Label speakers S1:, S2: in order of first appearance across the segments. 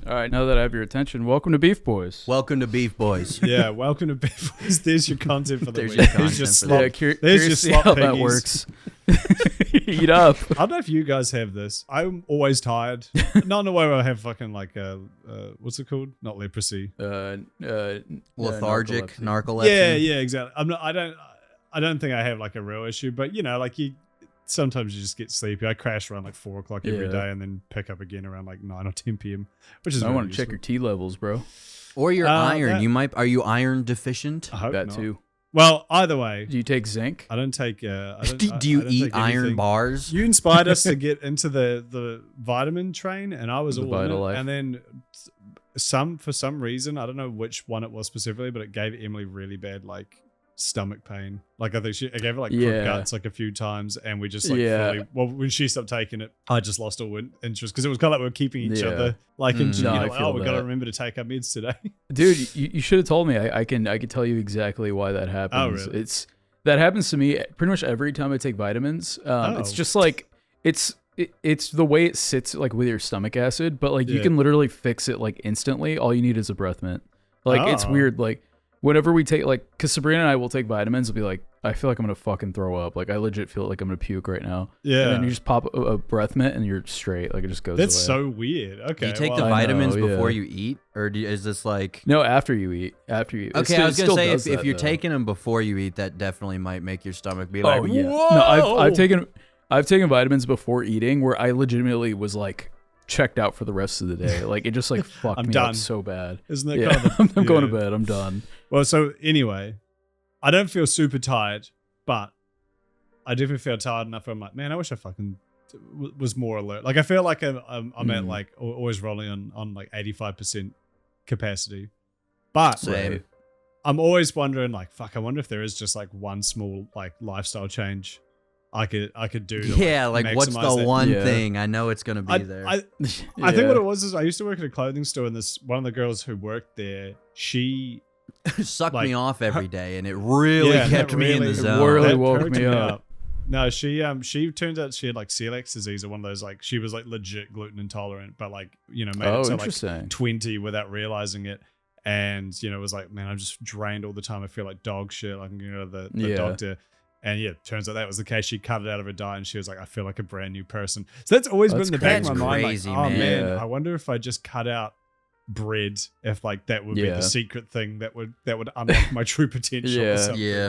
S1: All right, now that I have your attention, welcome to Beef Boys.
S2: Welcome to Beef Boys.
S3: Yeah, welcome to BeefBoys. There's your content for the
S2: There's
S3: week.
S2: your
S3: There's your
S2: content for
S3: slop.
S1: Yeah,
S3: There's
S1: curious
S3: your
S1: to see
S3: slop
S1: how that
S3: piggies.
S1: works. Eat up.
S3: I don't know if you guys have this. I'm always tired. Not in a way where I have fucking like what's it called? Not leprosy.
S2: Lethargic, narcolepsy.
S3: Yeah, exactly. I don't think I have like a real issue, but you know, like sometimes you just get sleepy. I crash around like 4 o'clock every day and then pick up again around like 9 or 10 p.m. Which is
S1: I
S3: really
S1: want to check your T levels, bro.
S2: Or your iron.
S3: that-
S2: Are you iron deficient?
S3: I hope
S1: That
S3: not.
S1: too.
S3: Well, either way,
S1: Do you take zinc?
S3: I don't take.
S2: Do you eat iron bars?
S3: You inspired us to get into the vitamin train, and I was
S1: The
S3: all in it.
S1: Vitalife.
S3: And then for some reason, I don't know which one it was specifically, but it gave Emily really bad like stomach pain. Like I think I gave her like crook guts like a few times, and we just like fully, well, when she stopped taking it, I just lost all interest because it was kind of like we were keeping each other like in
S1: No, I
S3: like,
S1: feel
S3: we got to
S1: that.
S3: remember to take our meds today.
S1: Dude, you should have told me. I can tell you exactly why that happens.
S3: Oh, really?
S1: That happens to me pretty much every time I take vitamins. It's just like it's the way it sits like with your stomach acid, but like you can literally fix it like instantly. All you need is a breath mint. Like it's weird. Like whenever we take like, because Sabrina and I will take vitamins, we'll be like, I feel like I'm gonna fucking throw up. Like I legit feel like I'm gonna puke right now. Yeah. And then you just pop a breath mint and you're straight. Like it just goes.
S3: That's
S1: away.
S3: so weird. Okay.
S2: Do you take the
S3: well,
S2: vitamins
S1: know,
S2: before
S1: yeah.
S2: you eat, or is this like?
S1: No, after you eat. After you.
S2: Okay, I was gonna say if you're taking them before you eat, that definitely might make your stomach be like,
S1: oh yeah.
S2: whoa.
S1: No, I've taken vitamins before eating where I legitimately was like checked out for the rest of the day. Like it just like fucked me
S3: done.
S1: up so bad.
S3: Isn't that
S1: Yeah,
S3: kind of
S1: I'm going to bed. I'm done.
S3: Well, so anyway, I don't feel super tired, but I definitely feel tired enough where I'm like, man, I wish I fucking was more alert. Like I feel like I'm at like always rolling on like 85% capacity, but
S2: Same.
S3: I'm always wondering like, fuck, I wonder if there is just like one small like lifestyle change I could do. To,
S2: Yeah, like what's the
S3: maximize that.
S2: one thing? I know it's gonna be there.
S3: I think what it was is I used to work at a clothing store, and one of the girls who worked there, she
S2: Sucked
S3: like,
S2: me off every day, and it really kept me in the zone.
S1: really
S3: that
S1: woke
S3: perked
S1: me up.
S3: No, she turned out she had like celiac disease or one of those like she was like legit gluten intolerant, but like made it to
S1: interesting.
S3: like 20 without realizing it, and was like, man, I'm just drained all the time. I feel like dog shit. I can go to the doctor. And yeah, turns out that was the case. She cut it out of her diet, and she was like, "I feel like a brand new person." So that's always been in the back of my mind.
S2: Crazy,
S3: like, oh man,
S1: Yeah.
S3: I wonder if I just cut out bread, if like that would be the secret thing that would unlock my true potential. Or something.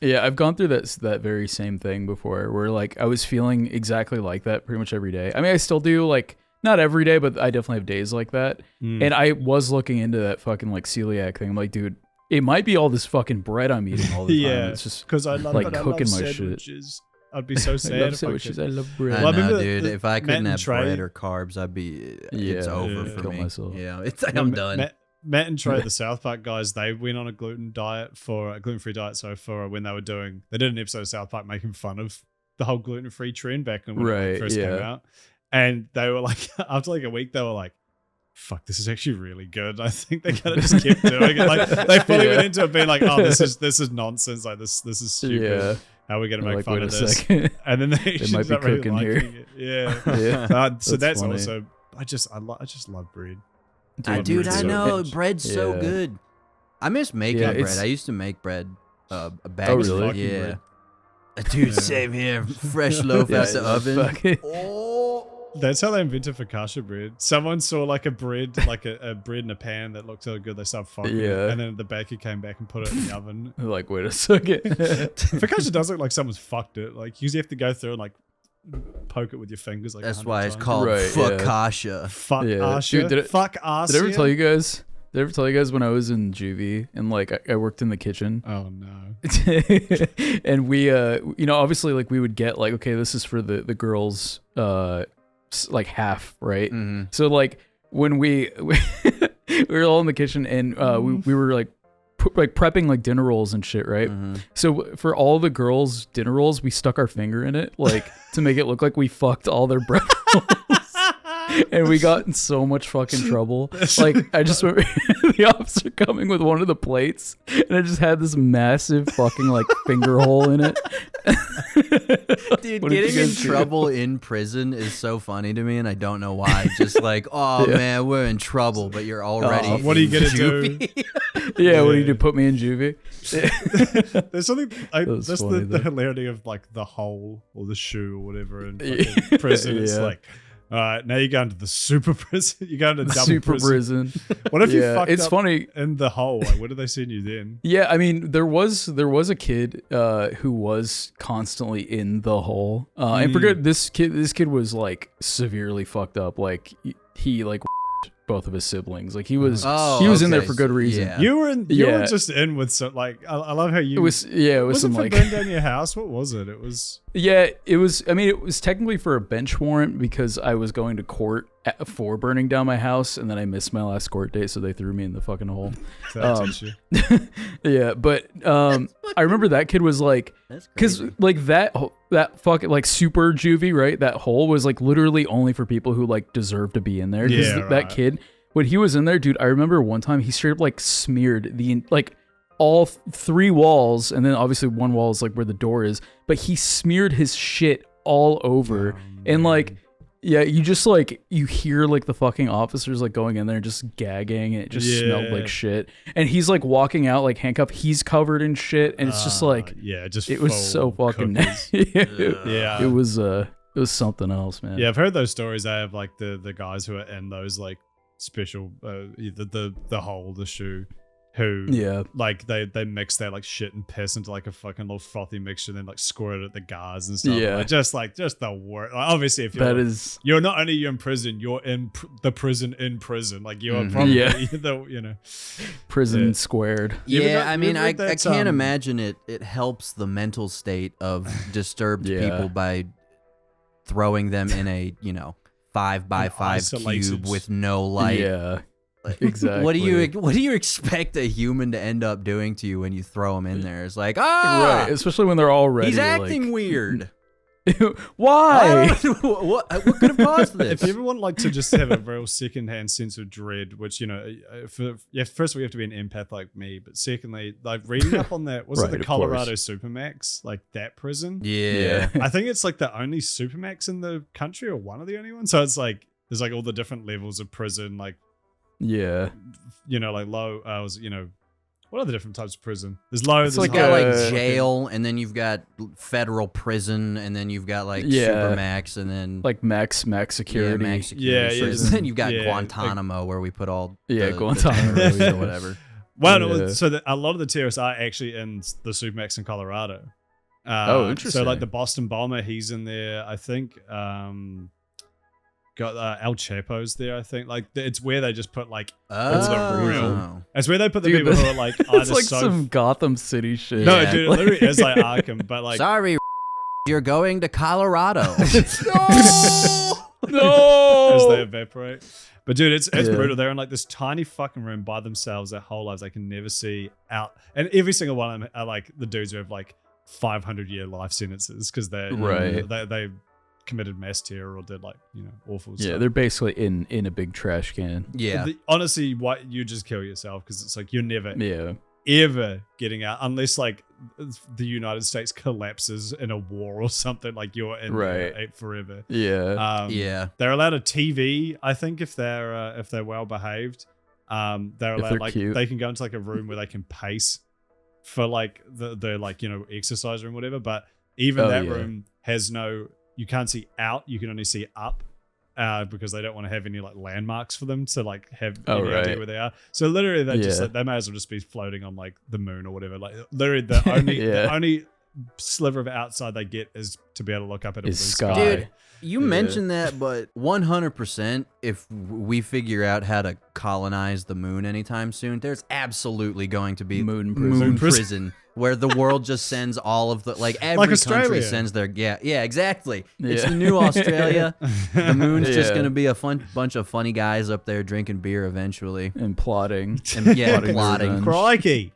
S1: I've gone through that very same thing before, where like I was feeling exactly like that pretty much every day. I mean, I still do, like not every day, but I definitely have days like that. And I was looking into that fucking like celiac thing. I'm like, dude, it might be all this fucking bread I'm eating all the time. It's just
S3: because I love
S1: like
S3: cooking
S1: my
S3: shit. I'd be so sad.
S1: I love
S3: if
S1: sandwiches.
S3: I
S1: I love bread.
S2: I
S3: Well, I
S2: know,
S3: remember
S2: dude.
S3: the
S2: If I
S3: Matt
S2: couldn't
S3: and
S2: have
S3: Trey-
S2: bread or carbs, it's over for
S1: kill
S2: me.
S1: myself.
S2: Yeah, it's like I'm done.
S3: Matt and Trey, the South Park guys, they went on a gluten-free diet for when they did an episode of South Park making fun of the whole gluten-free trend back when it first came out. And they were like, after like a week, they were like, fuck, this is actually really good. I think they kind of just kept doing it. Like they fully went into it being like, oh, this is nonsense. Like this is stupid.
S1: Yeah.
S3: How are we gonna make
S1: Like,
S3: fun
S1: wait
S3: of
S1: a
S3: this?
S1: second.
S3: And then they
S1: might be
S3: not really
S1: cooking here.
S3: liking it. Yeah.
S1: Yeah.
S3: So that's
S1: funny.
S3: also I just love bread.
S2: Dude,
S3: bread's
S2: I
S3: so
S2: know
S3: good.
S2: bread's so
S1: Yeah.
S2: good. I miss making
S1: Yeah,
S2: bread. I used to make bread. A bag.
S1: Oh, really?
S2: Yeah.
S3: Bread.
S2: Dude, same here. Fresh loaf out the oven.
S1: Fucking-
S2: Oh.
S3: That's how they invented focaccia bread. Someone saw like a bread, like a bread in a pan that looked so good, they started fucking it. And then the baker came back and put it in the oven.
S1: Like, wait a second.
S3: Focaccia does look like someone's fucked it. Like, you have to go through and like poke it with your fingers. Like
S2: That's
S3: 100
S2: why it's
S3: times.
S2: called
S1: Right, yeah.
S2: focaccia.
S3: Fuck
S1: Yeah.
S3: Asha.
S1: Dude,
S3: Fuck Asha.
S1: Did I ever tell you guys when I was in juvie and like I worked in the kitchen?
S3: Oh no.
S1: And we obviously like we would get like, okay, this is for the girls like half, right?
S2: Mm-hmm.
S1: So like when we were all in the kitchen and we were like prepping like dinner rolls and shit, right?
S2: Mm-hmm.
S1: So for all the girls' dinner rolls, we stuck our finger in it like to make it look like we fucked all their bread rolls. And we got in so much fucking trouble. Like, I just remember the officer coming with one of the plates, and it just had this massive fucking like finger hole in it.
S2: Dude, Dude,
S1: What did you
S2: getting in
S1: guys do?
S2: trouble in prison is so funny to me, and I don't know why. Just like, oh man, we're in trouble, but you're already.
S3: What are you gonna
S2: do?
S1: Yeah, what do you do? Put me in juvie?
S3: There's something.
S1: was
S3: That's
S1: funny,
S3: the
S1: though.
S3: hilarity of like the hole or the shoe or whatever in fucking prison. It's
S1: Yeah.
S3: like, all right, now you're going to the super prison. You're going to double
S1: Super
S3: prison.
S1: prison.
S3: What if you
S1: Yeah,
S3: fucked
S1: it's
S3: up
S1: funny.
S3: in the hole? Like, where did they send you then?
S1: Yeah, I mean, there was a kid who was constantly in the hole. And forget this kid was like severely fucked up. Like he like both of his siblings. Like he was in there for good reason.
S2: Yeah.
S3: You were
S1: Yeah.
S3: just in with some like. I love how you.
S1: It was
S3: was
S1: some
S3: it for
S1: like
S3: burn down your house? What was it? It was.
S1: yeah, it was. I mean, it was technically for a bench warrant because I was going to court for burning down my house, and then I missed my last court date, so they threw me in the fucking hole.
S3: That's issue.
S1: Yeah, but I remember that kid was like,
S2: That's
S1: because
S2: crazy.
S1: like that fucking like super juvie, right? That hole was like literally only for people who like deserve to be in there. 'Cause
S3: Yeah,
S1: that
S3: right.
S1: kid, when he was in there, dude, I remember one time he straight up like smeared the like all three walls, and then obviously one wall is like where the door is, but he smeared his shit all over, and like. Yeah, you just like you hear like the fucking officers like going in there and just gagging, and it just smelled like shit. And he's like walking out like handcuffed. He's covered in shit, and it's just like
S3: just
S1: it was so
S3: full
S1: fucking
S3: cookies. Yeah.
S1: It was something else, man.
S3: Yeah, I've heard those stories. I have like the guys who are in those like special the hole, the shoe, who like they mix that like shit and piss into like a fucking little frothy mixture, and then like squirt it at the guards and stuff.
S1: Yeah.
S3: Like, just the worst. Like, obviously, if
S1: you're
S3: you're not only in prison, you're in the prison in prison. Like you are probably
S1: prison squared.
S2: Yeah, I mean, I can't imagine it helps the mental state of disturbed people by throwing them in a 5x5 cube with no light.
S1: Yeah. Exactly.
S2: What do you expect a human to end up doing to you when you throw them in there? It's like,
S1: right, especially when they're already
S2: he's acting weird.
S1: Why?
S2: What could have caused this?
S3: If you ever want like to just have a real secondhand sense of dread, which first of all you have to be an empath like me, but secondly, like reading up on that, was it the Colorado Supermax, like that prison?
S2: Yeah.
S3: I think it's like the only Supermax in the country, or one of the only ones. So it's like there's like all the different levels of prison, like like low. What are the different types of prison? There's low.
S1: It's
S3: there's
S1: like
S3: high.
S2: like jail, and then you've got federal prison, and then you've got like Supermax, and then
S1: like max security.
S2: max security prison. Then you've got Guantanamo, where we put all
S1: Guantanamo
S2: or whatever.
S3: Well, so a lot of the terrorists are actually in the Supermax in Colorado.
S1: Interesting.
S3: So like the Boston bomber, he's in there. I think got El Chapo's there. I think like it's where they just put like it's where they put the people who are like either
S1: it's like some Gotham City shit.
S3: No, dude, it literally is like Arkham, but like
S2: sorry, you're going to Colorado.
S1: No,
S3: as they evaporate. But dude, it's brutal. They're in like this tiny fucking room by themselves their whole lives. They can never see out, and every single one of them are like the dudes who have like 500-year life sentences because they committed mass terror or did like awful stuff.
S1: Yeah, they're basically in a big trash can.
S2: Yeah,
S3: honestly, why you just kill yourself, because it's like you're never ever getting out unless like the United States collapses in a war or something. Like you're in there forever. They're allowed a TV, I think, if they're well behaved. They're allowed like cute. They can go into like a room where they can pace for like the like exercise room, whatever. But even that room has no. You can't see out. You can only see up, because they don't want to have any like landmarks for them to like have any idea where they are. So literally, they just like, they may as well just be floating on like the moon or whatever. Like literally, the only sliver of outside they get is to be able to look up at a blue sky.
S2: Dude, you mentioned that, but 100%, if we figure out how to colonize the moon anytime soon, there's absolutely going to be moon prison. Where the world just sends all of the every country sends their exactly. It's the new Australia. The moon's just gonna be a bunch of funny guys up there drinking beer eventually
S1: and plotting.
S2: Plotting.
S3: Crikey!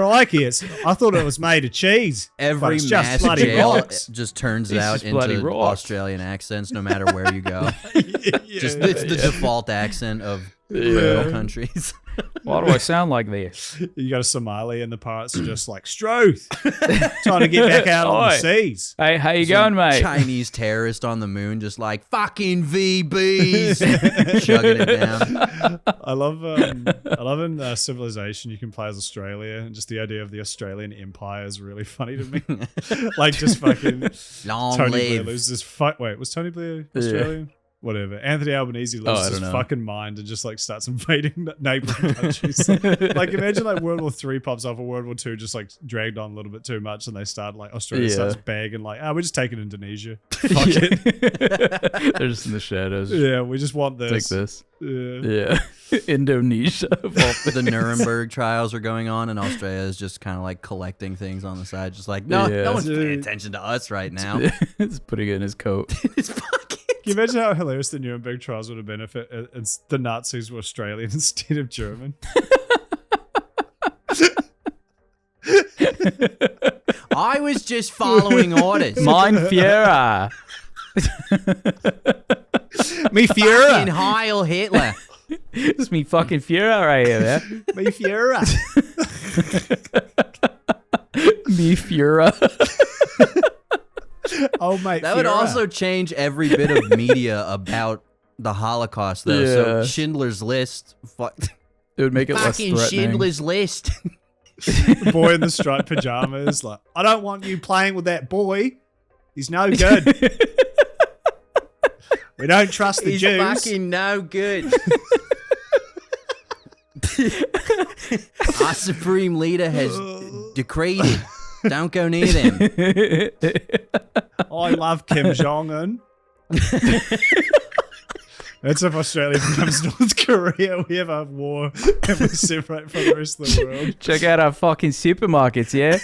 S3: I thought it was made of cheese.
S2: Every mass jail just turns out into Australian accents, no matter where you go. It's the default accent of countries.
S1: Why do I sound like this?
S3: You got a Somali and the pirates are just like, Struth, trying to get back out on the seas.
S1: Hey, how you going, mate?
S2: Chinese terrorist on the moon just like, fucking VBs. Chugging it down.
S3: I love in Civilization you can play as Australia, and just the idea of the Australian Empire is really funny to me. Like just fucking
S2: Long
S3: Tony
S2: live.
S3: Blair loses his Wait, was Tony Blair Australian? Whatever. Anthony Albanese loses his fucking mind and just like starts invading neighboring countries. Like imagine like World War III pops up, or World War II just like dragged on a little bit too much, and they start like Australia starts bagging like, we're just taking Indonesia. Fuck it.
S1: They're just in the shadows.
S3: Yeah, we just want this.
S1: Take this.
S3: Yeah.
S1: Indonesia.
S2: The Nuremberg trials are going on, and Australia is just kind of like collecting things on the side, just like, no one's paying attention to us right now.
S1: He's putting it in his coat.
S2: His pocket.
S3: Can you imagine how hilarious the Nuremberg trials would have been if the Nazis were Australian instead of German?
S2: I was just following orders.
S1: Mein Führer.
S3: Me Führer.
S2: Fucking Heil Hitler.
S1: It's me fucking Führer right here, man.
S3: Me Führer.
S1: Me Führer.
S3: Oh, mate.
S2: That would
S3: Führer.
S2: also change every bit of media about the Holocaust, though. So Schindler's List.
S1: It would make it less
S2: Fucking
S1: threatening.
S2: Schindler's List.
S3: The boy in the striped pajamas, like, I don't want you playing with that boy. He's no good. We don't trust the
S2: He's
S3: Jews.
S2: fucking no good. Our supreme leader has decreed it. Don't go near them.
S3: I love Kim Jong-un. That's if Australia becomes North Korea. We have a war and we separate from the rest of the world.
S1: Check out our fucking supermarkets, yeah?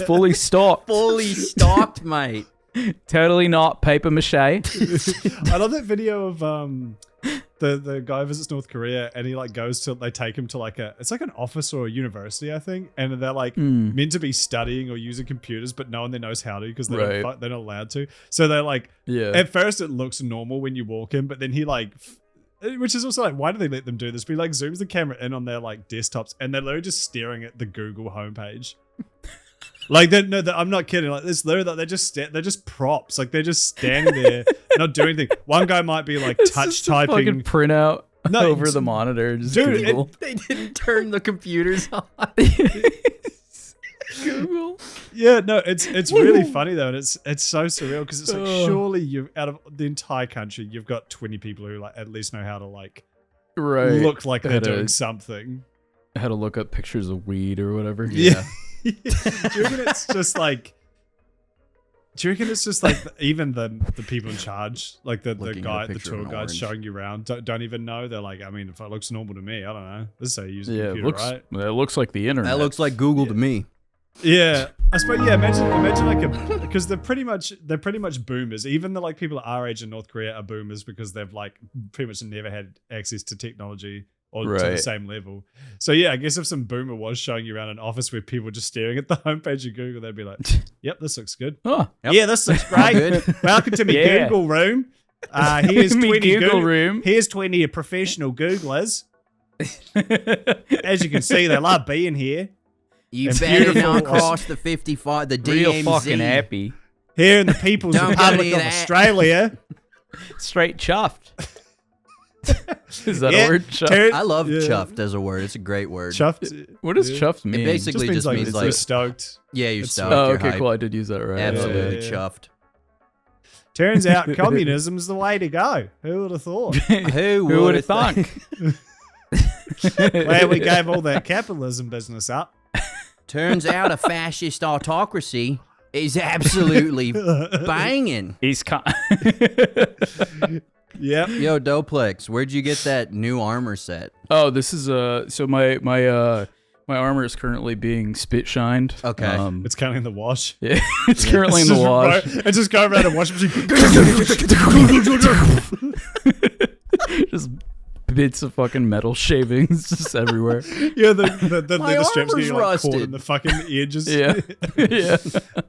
S1: Fully stocked.
S2: Fully stocked, mate.
S1: Totally not paper mache.
S3: I love that video of the guy visits North Korea and he like they take him to like it's like an office or a university, I think, and they're like meant to be studying or using computers, but no one there knows how to because they're not allowed to. So they're like, at first it looks normal when you walk in, but then he like, which is also like, why do they let them do this? But he like zooms the camera in on their like desktops and they're literally just staring at the Google homepage. Like I'm not kidding. Like it's literally they're just props. Like they're just standing there, not doing anything. One guy might be like touch typing,
S1: fucking printout over the monitor. Just Google.
S2: They didn't turn the computers on.
S1: Google.
S3: Yeah, no, it's really funny though, and it's so surreal because it's like surely you out of the entire country you've got 20 people who like at least know how to like look like they're doing something.
S1: How to look up pictures of weed or whatever.
S3: Yeah. Do you reckon it's just like? Do you reckon it's just like even the people in charge, like the tour guide showing you around, don't even know? They're like, I mean, if it looks normal to me, I don't know. This is how you use a computer, right?
S1: It looks like the internet.
S2: That looks like Google to me.
S3: Yeah, I suppose. Yeah, imagine like because they're pretty much boomers. Even the like people our age in North Korea are boomers because they've like pretty much never had access to technology. Or to the same level. So yeah, I guess if some boomer was showing you around an office where people were just staring at the homepage of Google, they'd be like, yep, this looks good.
S1: Oh,
S2: yep.
S3: Yeah, this looks great. Welcome to my Google room. Here's 20
S1: Google room.
S3: Here's 20 professional Googlers. As you can see, they love being here.
S2: You better not cross the 55, the DMZ.
S1: Real fucking happy.
S3: Here in the People's Republic of Australia.
S1: Straight chuffed. Is that a word? Chuffed?
S2: I love chuffed as a word. It's a great word.
S3: Chuffed.
S1: What does chuffed mean?
S2: It basically just means like
S3: you're stoked.
S2: Yeah, you're stoked.
S1: Oh,
S2: you're
S1: okay,
S2: hyped.
S1: cool. I did use that right.
S2: Absolutely chuffed.
S3: Turns out communism's the way to go. Who would have thought?
S2: Who
S1: would have thunk?
S3: Well, we gave all that capitalism business up.
S2: Turns out a fascist autocracy is absolutely banging.
S1: He's
S3: Yep.
S2: Yo, Doplex, where'd you get that new armor set?
S1: Oh, this is so my armor is currently being spit shined.
S2: Okay.
S3: It's kind of in the wash.
S1: Yeah, it's currently in the wash.
S3: It's just going around and washing machine.
S1: Just bits of fucking metal shavings just everywhere.
S3: Yeah, the leather straps getting like
S2: rusted.
S3: caught in the fucking edges.
S1: Yeah. Yeah.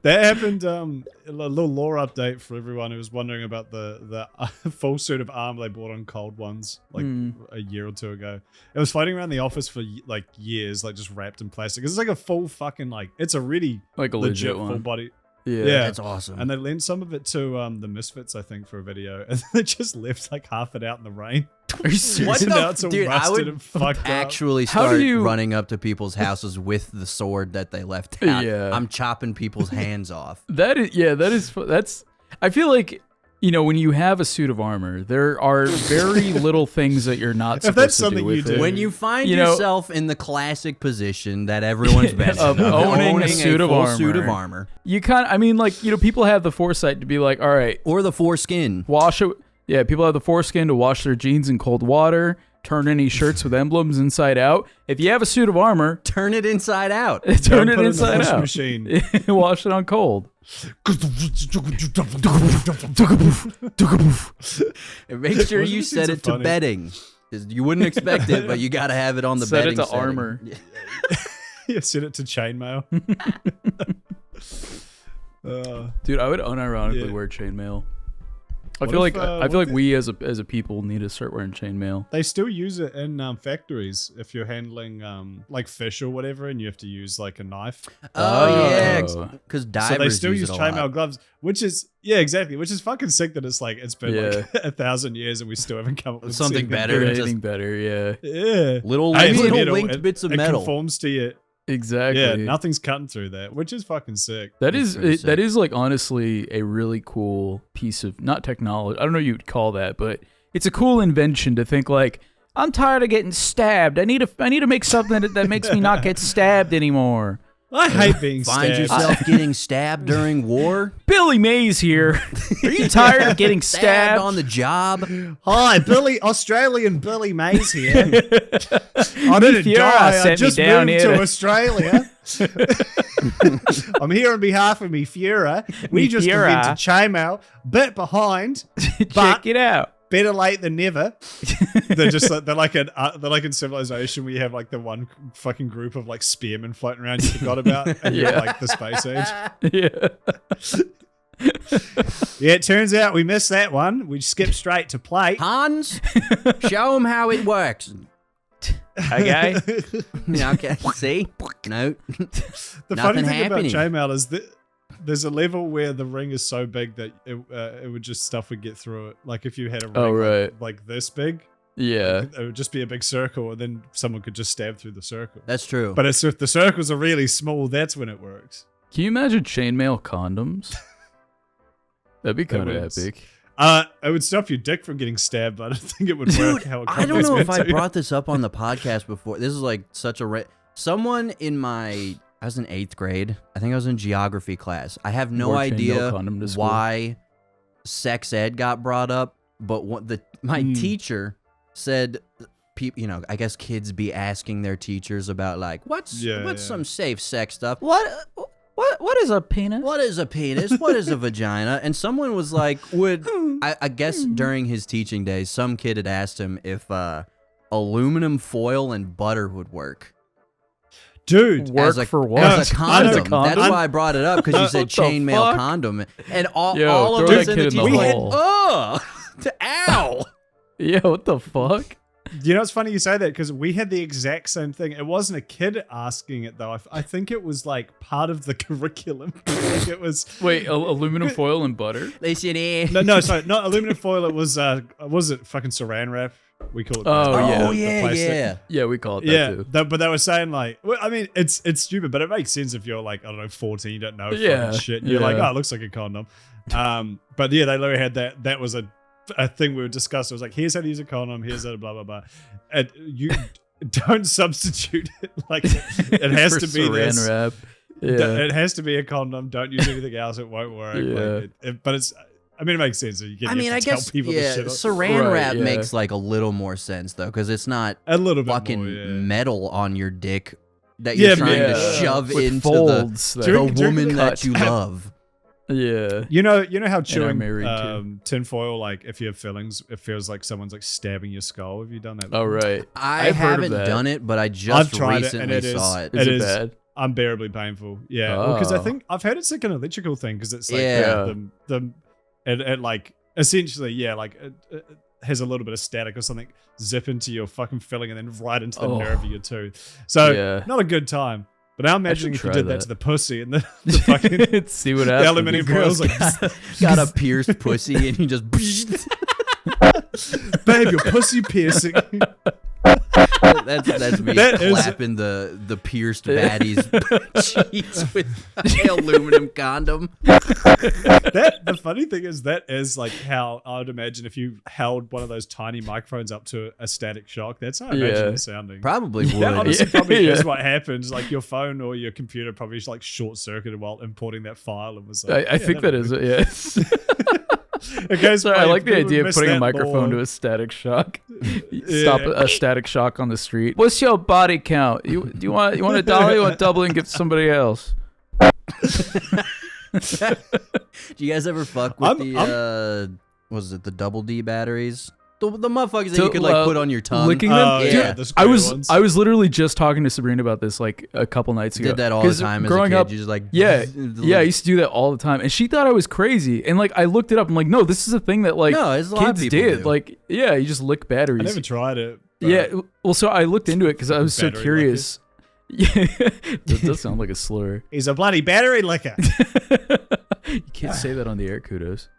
S3: That happened. A little lore update for everyone who was wondering about the full suit of armor they bought on Cold Ones like a year or two ago. It was floating around the office for like years, like just wrapped in plastic. It's like a full fucking like it's a really
S1: Like a legit one.
S3: full body.
S1: Yeah.
S2: That's awesome.
S3: And they lent some of it to the Misfits, I think, for a video, and they just left like half it out in the rain.
S1: Are you serious?
S3: And now it's all
S2: Dude, I
S3: rusted
S2: would
S3: and fucked
S2: actually
S1: How do
S2: start
S1: you-
S2: running up to people's houses with the sword that they left out.
S1: Yeah.
S2: I'm chopping people's hands off.
S1: That's I feel like, you know, when you have a suit of armor, there are very little things that you're not supposed
S3: that's
S1: to do
S3: something
S1: with
S3: you do.
S1: it.
S2: When you find
S1: You know-
S2: yourself in the classic position that everyone's been
S1: Of
S2: in,
S1: owning a suit of
S2: full
S1: armor.
S2: suit of armor,
S1: You I mean, like, you know, people have the foresight to be like, all right,
S2: or the foreskin.
S1: wash it. Yeah, people have the foreskin to wash their jeans in cold water, turn any shirts with emblems inside out. If you have a suit of armor,
S2: Turn it inside out.
S1: turn
S3: Don't
S1: it
S3: put
S1: inside
S3: in the washing
S1: out.
S3: machine.
S1: Wash it on cold.
S2: And make sure
S3: Those
S2: you
S3: machines
S2: set
S3: are
S2: it to
S3: funny.
S2: bedding. 'Cause you wouldn't expect it, but you got to have it on the
S1: Set it
S2: bedding
S1: to
S2: setting.
S1: armor.
S3: Yeah, send it to chainmail.
S1: Dude, I would unironically
S3: Yeah.
S1: wear chainmail. I
S3: What
S1: feel
S3: if,
S1: like I feel like we as a people need to start wearing chainmail.
S3: They still use it in factories if you're handling like fish or whatever, and you have to use like a knife.
S2: Oh, yeah,
S1: Oh.
S2: because divers
S3: So they still
S2: use
S3: use
S2: it a lot.
S3: chainmail gloves, which is exactly, which is fucking sick that it's like it's been like 1,000 years and we still haven't come up with
S2: Something
S3: anything
S2: better.
S3: good.
S1: Anything better, yeah.
S3: Yeah,
S2: Little,
S3: Hey, it's
S2: little
S3: metal.
S2: linked bits of
S3: it
S2: metal.
S3: conforms to you.
S1: Exactly.
S3: Yeah, nothing's cutting through that, which is fucking sick.
S1: That
S2: That's
S1: is
S2: pretty
S1: that
S2: sick.
S1: is like honestly a really cool piece of not technology. I don't know what you'd call that, but it's a cool invention to think like, I'm tired of getting stabbed. I need to make something that makes me not get stabbed anymore.
S3: I hate being
S2: Find
S3: stabbed.
S2: yourself getting stabbed during war?
S1: Billy Mays here. Are you tired of getting stabbed?
S2: on the job?
S3: Hi, Billy, Australian Billy Mays here. I didn't
S1: Fiora
S3: die. I
S1: sent me
S3: just
S1: down
S3: moved
S1: here
S3: to
S1: to-
S3: Australia. I'm here on behalf of me Fiora. We
S1: Me
S3: just
S1: Fiora.
S3: invented chainmail, bit behind,
S1: Check
S3: but
S1: it out.
S3: better late than never. They're just like, they're like in Civilization where you have like the one fucking group of like spearmen floating around you forgot about, and you're
S1: Yeah.
S3: like the space age.
S1: Yeah.
S3: Yeah, it turns out we missed that one. We skipped straight to plate.
S2: Hans, show them how it works.
S1: Okay.
S2: Yeah, okay. See? No.
S3: The funny
S2: Nothing
S3: thing
S2: happening.
S3: about chainmail is that there's a level where the ring is so big that it would just stuff would get through it. Like if you had a ring
S1: Oh, right.
S3: like this big,
S1: Yeah.
S3: it would just be a big circle, and then someone could just stab through the circle.
S2: That's true.
S3: But if the circles are really small, that's when it works.
S1: Can you imagine chainmail condoms? That'd be kind of
S3: would-
S1: epic.
S3: It would stop your dick from getting stabbed, but I don't think it would work
S2: Dude,
S3: how it
S2: I don't know if I
S3: meant to.
S2: brought this up on the podcast before. This is like such a... Someone in I was in 8th grade. I think I was in geography class. I have no
S1: Wore chainmail
S2: idea
S1: condom to school.
S2: why sex ed got brought up, but my teacher said... You know, I guess kids be asking their teachers about like, what's some safe sex stuff?
S1: What is a penis?
S2: What is a penis? What is a vagina? And someone was like, I guess during his teaching days, some kid had asked him if aluminum foil and butter would work.
S3: Dude,
S1: Work for what?
S2: As a
S1: As a
S2: condom. That's why I brought it up, because you said
S1: What the
S2: chainmail
S1: fuck?
S2: condom. And all
S1: Yo,
S2: of
S1: throw
S2: us
S1: that
S2: in the
S1: kid in the
S2: teaching
S1: hole.
S2: ow.
S1: Yeah, what the fuck?
S3: you know, it's funny you say that because we had the exact same thing. It wasn't a kid asking it though. I think it was like part of the curriculum. Like it was.
S1: Wait, aluminum foil and butter?
S2: They said, eh.
S3: No, sorry, not aluminum foil. It was it fucking saran wrap? We call it.
S1: Oh,
S3: that.
S1: yeah.
S2: Oh, yeah,
S3: plastic.
S2: yeah.
S1: Yeah, we call it that
S3: Yeah,
S1: too.
S3: but they were saying like, well, I mean, it's stupid, but it makes sense if you're like, I don't know, 14, you don't know
S1: Yeah,
S3: fucking shit. You're like,
S1: yeah.
S3: oh, it looks like a condom. But yeah, they literally had that. That was a thing we were discussing. It was like, here's how to use a condom. Here's how to blah blah blah. And you don't substitute it. Like it has
S1: For
S3: to be
S1: saran
S3: this.
S1: wrap. Yeah.
S3: It has to be a condom. Don't use anything else. It won't work.
S1: Yeah.
S3: Like, but it's. I mean, it makes sense. You
S2: I mean,
S3: have
S2: I
S3: to tell
S2: guess,
S3: people
S2: yeah,
S3: this shit.
S2: saran
S1: Right,
S2: wrap
S1: yeah.
S2: makes like a little more sense, though, because it's not
S3: A little bit
S2: fucking
S3: more, yeah.
S2: metal on your dick that you're
S3: Yeah,
S2: trying
S3: yeah.
S2: to shove
S1: With
S2: into
S1: folds
S2: the
S1: that-
S3: During
S2: woman
S1: cut.
S2: that you love.
S1: Yeah.
S3: You know how
S1: And
S3: chewing
S1: I'm married,
S3: tinfoil, like if you have fillings, it feels like someone's like stabbing your skull. Have you done that?
S1: Oh, right.
S2: I
S1: I've heard of
S2: haven't
S1: that.
S2: done it, but I just recently saw it.
S1: Is it bad?
S3: Unbearably painful. Yeah.
S1: Oh.
S3: Because I think I've heard it's like an electrical thing because it's like it like essentially like it has a little bit of static or something zip into your fucking filling and then right into the nerve of your tooth. So not a good time. But now imagining if you did that to the pussy and the fucking
S1: see what happens.
S3: The aluminium foil's like
S2: got a pierced pussy and you just
S3: babe, your pussy piercing.
S2: That's me slapping the pierced baddie's cheeks with the aluminum condom.
S3: The funny thing is that is like how I would imagine if you held one of those tiny microphones up to a static shock. That's how I imagine it sounding.
S2: Probably would.
S3: That honestly probably is what happens. Like your phone or your computer probably just like short circuited while importing that file and was like,
S1: I think that is it. Yes.
S3: Okay,
S1: sorry, I like the idea of putting a microphone to a static shock. Stop a static shock on the street. What's your body count? Do you want a dollar? You want double and give to somebody else?
S2: Do you guys ever fuck with the double D batteries? The motherfuckers that you could like put on your tongue.
S1: Licking them?
S3: Yeah,
S1: I was literally just talking to Sabrina about this like a couple nights ago.
S2: Did that all the time
S1: growing
S2: as a kid?
S1: up.
S2: You just like
S1: I used to do that all the time, and she thought I was crazy. And like I looked it up. I'm like, no, this is a thing that like kids did. Like, yeah, you just lick batteries.
S3: I never tried it.
S1: Yeah, well, so I looked into it because I was so curious. Yeah, that does sound like a slur.
S3: He's a bloody battery licker.
S1: You can't say that on the air, kudos.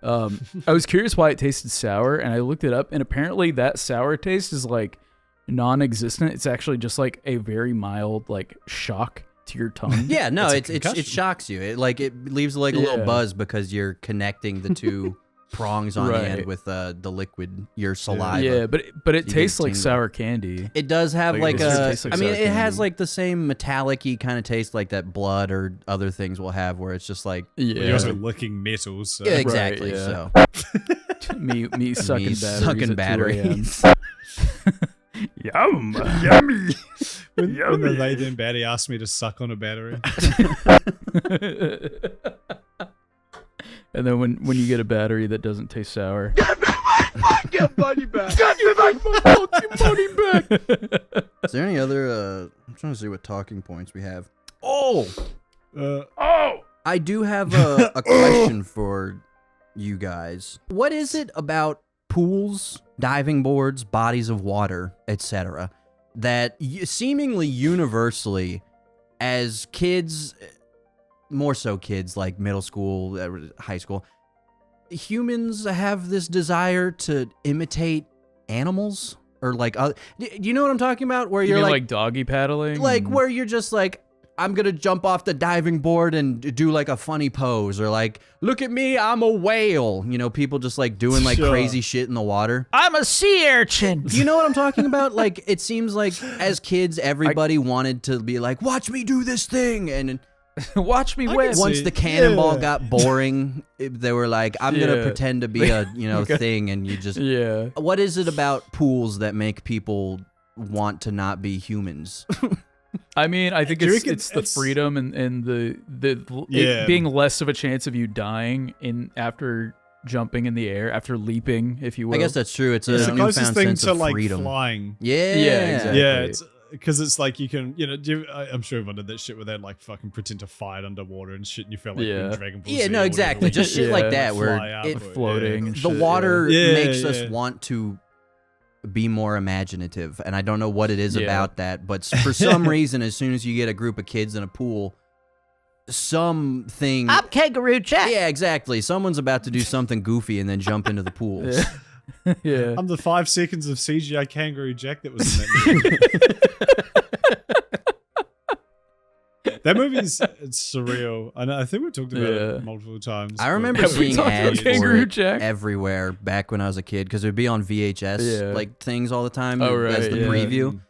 S1: I was curious why it tasted sour, and I looked it up, and apparently that sour taste is like non-existent. It's actually just like a very mild like shock to your tongue.
S2: Yeah, no, it shocks you. It leaves like a little buzz because you're connecting the two prongs on the end with the liquid, your saliva.
S1: Yeah, but it tastes like sour candy.
S2: It does have like it has
S1: candy.
S2: like the same metallic-y kind of taste like that blood or other things will have, where it's just like
S3: you're also licking metals. So.
S2: Yeah, exactly.
S1: Right, yeah.
S2: So
S1: me sucking batteries.
S2: Yum,
S3: yummy. When the they then baddie asked me to suck on a battery.
S1: And then when you get a battery that doesn't taste sour.
S4: Get me my fucking money back! Get me my fucking money back!
S2: Is there any other I'm trying to see what talking points we have. I do have a question for you guys. What is it about pools, diving boards, bodies of water, etc., that seemingly universally as kids, more so kids like middle school, high school, humans have this desire to imitate animals? Or like, do you know what I'm talking about? Where you're
S1: like doggy paddling?
S2: Like where you're just like, I'm going to jump off the diving board and do like a funny pose, or like, look at me, I'm a whale. You know, people just like doing like crazy shit in the water.
S1: I'm a sea urchin.
S2: You know what I'm talking about? Like, it seems like as kids, everybody wanted to be like, watch me do this thing. And
S1: watch me win.
S2: Once the cannonball got boring, they were like, I'm going to pretend to be a, thing. And you just, what is it about pools that make people want to not be humans?
S1: I mean, I think it's the freedom and the it being less of a chance of you dying after jumping in the air, after leaping, if you will.
S2: I guess that's true. It's a
S3: the
S2: newfound
S3: closest thing
S2: sense
S3: to
S2: of
S3: like
S2: freedom.
S3: flying.
S2: Yeah,
S1: exactly.
S3: Yeah, because it's like you can, I'm sure everyone did that shit where they'd like fucking pretend to fight underwater and shit, and you felt like in Dragon Ball Z.
S2: Yeah, no, exactly. Just shit like that where
S1: floating and
S2: the
S1: shit,
S2: water makes us want to be more imaginative, and I don't know what it is about that, but for some reason, as soon as you get a group of kids in a pool, something...
S4: I'm Kangaroo Jack.
S2: Yeah, exactly. Someone's about to do something goofy and then jump into the pool.
S1: Yeah.
S3: I'm the 5 seconds of CGI Kangaroo Jack that was in that movie. That movie's surreal. I think we talked about it multiple times.
S2: I remember seeing ads for
S1: Kangaroo
S2: it
S1: Jack
S2: everywhere back when I was a kid, because it would be on VHS like things all the time
S1: as
S2: the preview.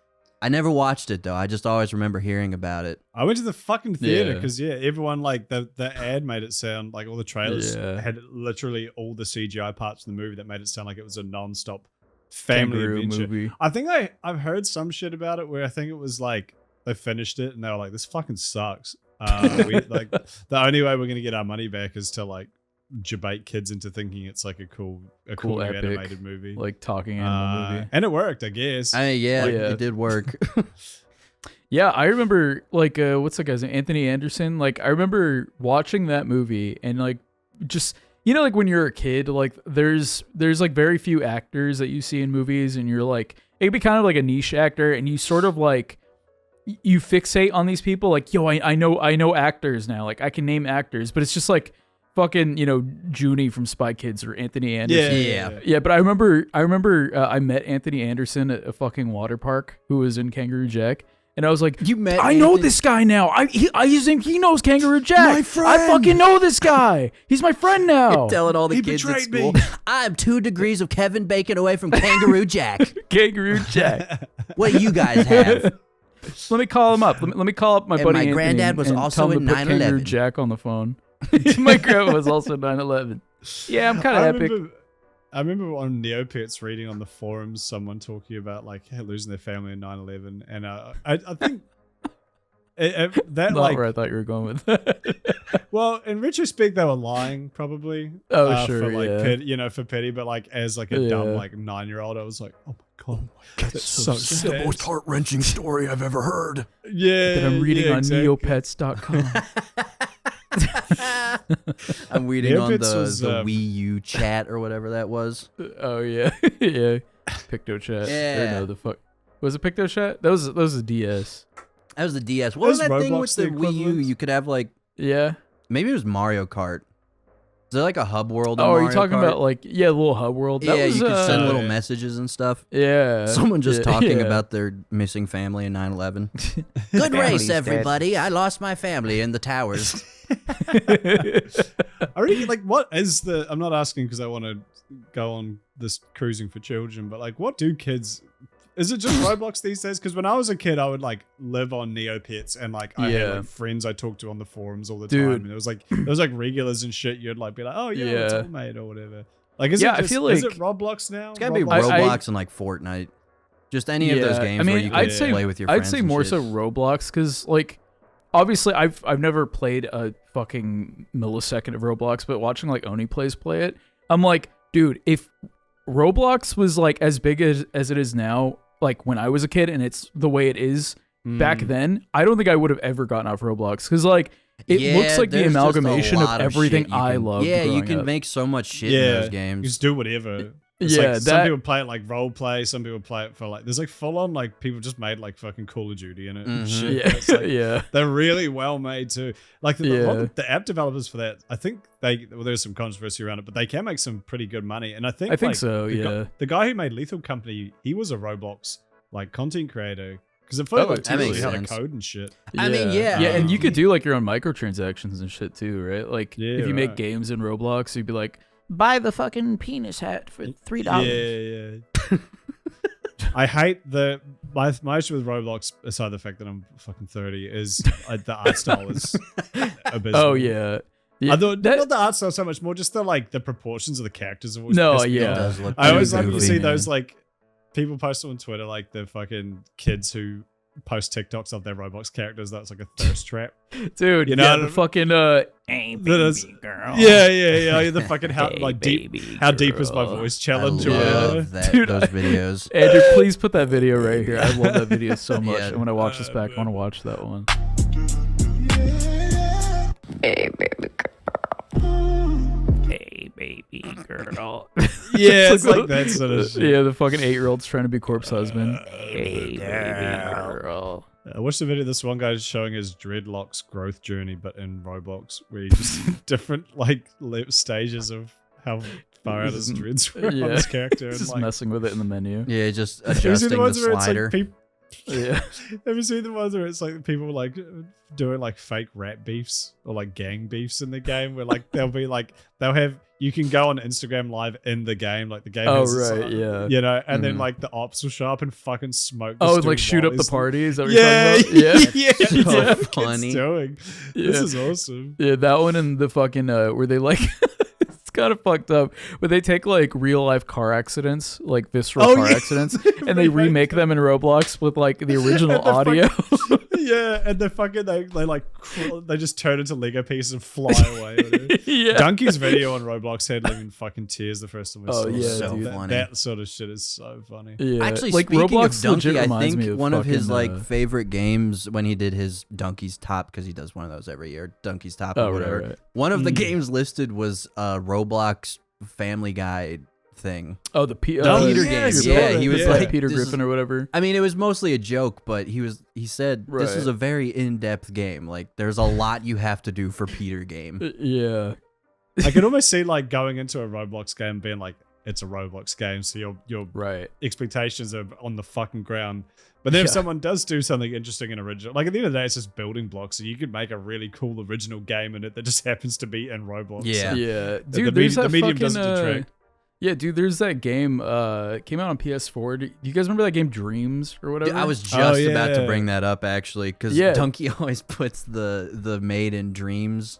S2: I never watched it though. I just always remember hearing about it.
S3: I went to the fucking theater because everyone like the ad made it sound like all the trailers had literally all the CGI parts of the movie that made it sound like it was a non-stop family
S1: Kangaroo
S3: adventure
S1: movie.
S3: I think I've heard some shit about it where I think it was like they finished it and they were like, this fucking sucks. Like the only way we're gonna get our money back is to like debate kids into thinking it's like a cool new
S1: epic,
S3: animated movie,
S1: like talking animal movie,
S3: and it worked, I guess.
S2: It did work.
S1: Yeah, I remember like what's that guy's name? Anthony Anderson. Like I remember watching that movie and like just like when you're a kid, like there's like very few actors that you see in movies, and you're like it could be kind of like a niche actor, and you sort of like you fixate on these people. Like I know actors now. Like I can name actors, but it's just like fucking Junie from Spy Kids or Anthony Anderson. Yeah. But I remember I met Anthony Anderson at a fucking water park who was in Kangaroo Jack. And I was like, I know this guy now. I think he knows Kangaroo Jack.
S2: My friend.
S1: I fucking know this guy. He's my friend now.
S2: You're telling all the kids at school, I'm 2 degrees of Kevin Bacon away from Kangaroo Jack.
S1: Kangaroo Jack.
S2: What do you guys have?
S1: Let me call him up. Let me call up my buddy Anthony.
S2: My granddad was also in 9/11.
S1: Kangaroo Jack on the phone. My grandma was also 9/11. Yeah, I'm kind of epic.
S3: I remember on Neopets reading on the forums someone talking about like losing their family in 9/11, and I think that
S1: not
S3: like
S1: where I thought you were going with that.
S3: Well, in retrospect, they were lying probably.
S1: Oh sure,
S3: for like
S1: yeah.
S3: for pity, but like as like a dumb like 9-year-old, I was like, oh my god, that's so sad.
S4: The most heart-wrenching story I've ever heard.
S3: Yeah,
S1: that I'm reading on
S3: exactly.
S1: Neopets.com.
S2: I'm reading on the Wii U chat or whatever that was.
S1: Oh yeah, yeah. PictoChat.
S2: Yeah.
S1: Or no, the fuck was it PictoChat? That was a DS.
S2: That was the DS. What was that thing with the Wii U?
S3: equivalent?
S2: You could have like
S1: maybe
S2: it was Mario Kart. Is there like a hub world? In
S1: are
S2: Mario
S1: you talking
S2: Kart?
S1: about like a little hub world? That was,
S2: you could send little messages and stuff.
S1: Yeah.
S2: Someone just talking about their missing family in 9/11. Good race, everybody. I lost my family in the towers.
S3: I really like what is the. I'm not asking because I want to go on this cruising for children, but like, what do kids? Is it just Roblox these days? Because when I was a kid, I would like live on Neopets, and like I had like friends I talked to on the forums all the time, and it was like regulars and shit. You'd like be like, oh yeah, it's all mate or whatever. Like, is it just,
S1: I feel like
S3: is it Roblox now?
S2: It's gotta be Roblox and like Fortnite. Just any of those games where you can play with your friends.
S1: I'd say more so Roblox because like obviously I've never played a fucking millisecond of Roblox, but watching like Oni play it, I'm like, dude, if Roblox was like as big as it is now, like when I was a kid, and it's the way it is back then, I don't think I would have ever gotten off Roblox because like it looks like the amalgamation of everything I love.
S2: Yeah, you can make so much shit in those games.
S3: You just do whatever. It's like some people play it like role play, some people play it for like there's like full on like people just made like fucking Call of Duty in it and shit.
S1: Yeah.
S3: It's like, they're really well made too. Like the app developers for that, I think there's some controversy around it, but they can make some pretty good money. And I think like,
S1: so.
S3: The guy who made Lethal Company, he was a Roblox like content creator. Because it felt like totally how to code and shit.
S2: I mean,
S1: yeah, and you could do like your own microtransactions and shit too, right? Like if you make games in Roblox, you'd be like, buy the fucking penis hat for $3.
S3: Yeah. I hate my issue with Roblox, aside the fact that I'm fucking 30, is the art style is abysmal.
S1: Oh yeah.
S3: I thought not the art style so much, more just the proportions of the characters. Always
S1: I
S3: always love to see those like people post on Twitter like the fucking kids who post TikToks of their Roblox characters. That's like a thirst trap,
S1: dude. You know the fucking
S5: hey baby girl.
S3: Yeah. The fucking how
S5: hey,
S3: like deep
S5: girl.
S3: how deep is my voice challenge?
S2: I love those videos.
S1: Andrew, please put that video right here. I love that video so much. And when I watch this back, I want to watch that one.
S5: Hey baby girl. Hey baby girl.
S3: Yeah, it's like that sort of shit.
S1: Yeah, the fucking 8-year-old's trying to be corpse husband.
S5: Hey baby girl.
S3: I watched the video. This one guy's showing his dreadlocks growth journey, but in Roblox, where he just different like stages of how far out his dreads were on his character.
S1: He's
S3: and
S1: just messing with it in the menu.
S2: Yeah, just adjusting the slider.
S3: Have you seen the ones where it's like people like doing like fake rap beefs or like gang beefs in the game where like they'll have you can go on Instagram live in the game, like the game you know, and then like the ops will show up and fucking smoke
S1: like shoot up the party. Is that what you're talking about?
S2: So funny.
S3: This is awesome.
S1: Yeah, that one and the fucking where they like it's kind of fucked up, but they take like real life car accidents, like visceral car accidents, and they remake them in Roblox with like the original audio.
S3: Yeah, and they just turn into Lego pieces and fly away.
S1: Yeah.
S3: Donkey's video on Roblox had me in fucking tears the first time I saw it.
S1: yeah,
S2: so
S1: dude.
S2: funny.
S3: That sort of shit is so funny.
S1: Yeah.
S2: Actually,
S1: like
S2: speaking
S1: Roblox
S2: of Donkey,
S1: legit
S2: I
S1: reminds me
S2: think
S1: of
S2: one of his
S1: fucking,
S2: favorite games when he did his Donkey's Top, because he does one of those every year, Donkey's Top or whatever.
S1: Right.
S2: One of the games listed was Roblox Family Guy thing.
S1: Oh, the
S2: Peter
S1: game.
S2: game. Yeah, he was like
S1: Peter
S2: this
S1: Griffin or whatever.
S2: I mean, it was mostly a joke, but he said this
S1: Right.
S2: is a very in-depth game. Like, there's a lot you have to do for Peter game.
S1: Yeah.
S3: I can almost see like going into a Roblox game being like, it's a Roblox game, so your
S1: Right.
S3: expectations are on the fucking ground. But then if someone does do something interesting and original, like at the end of the day, it's just building blocks, so you could make a really cool original game in it that just happens to be in Roblox.
S2: Yeah.
S1: Yeah.
S3: The
S1: Dude, there's
S3: the
S1: that
S3: medium
S1: fucking,
S3: doesn't detract.
S1: yeah, dude, there's that game came out on PS4. Do you guys remember that game Dreams or whatever?
S2: I was just about to
S3: yeah.
S2: bring that up, actually, because
S1: Yeah.
S2: Donkey always puts the Made in Dreams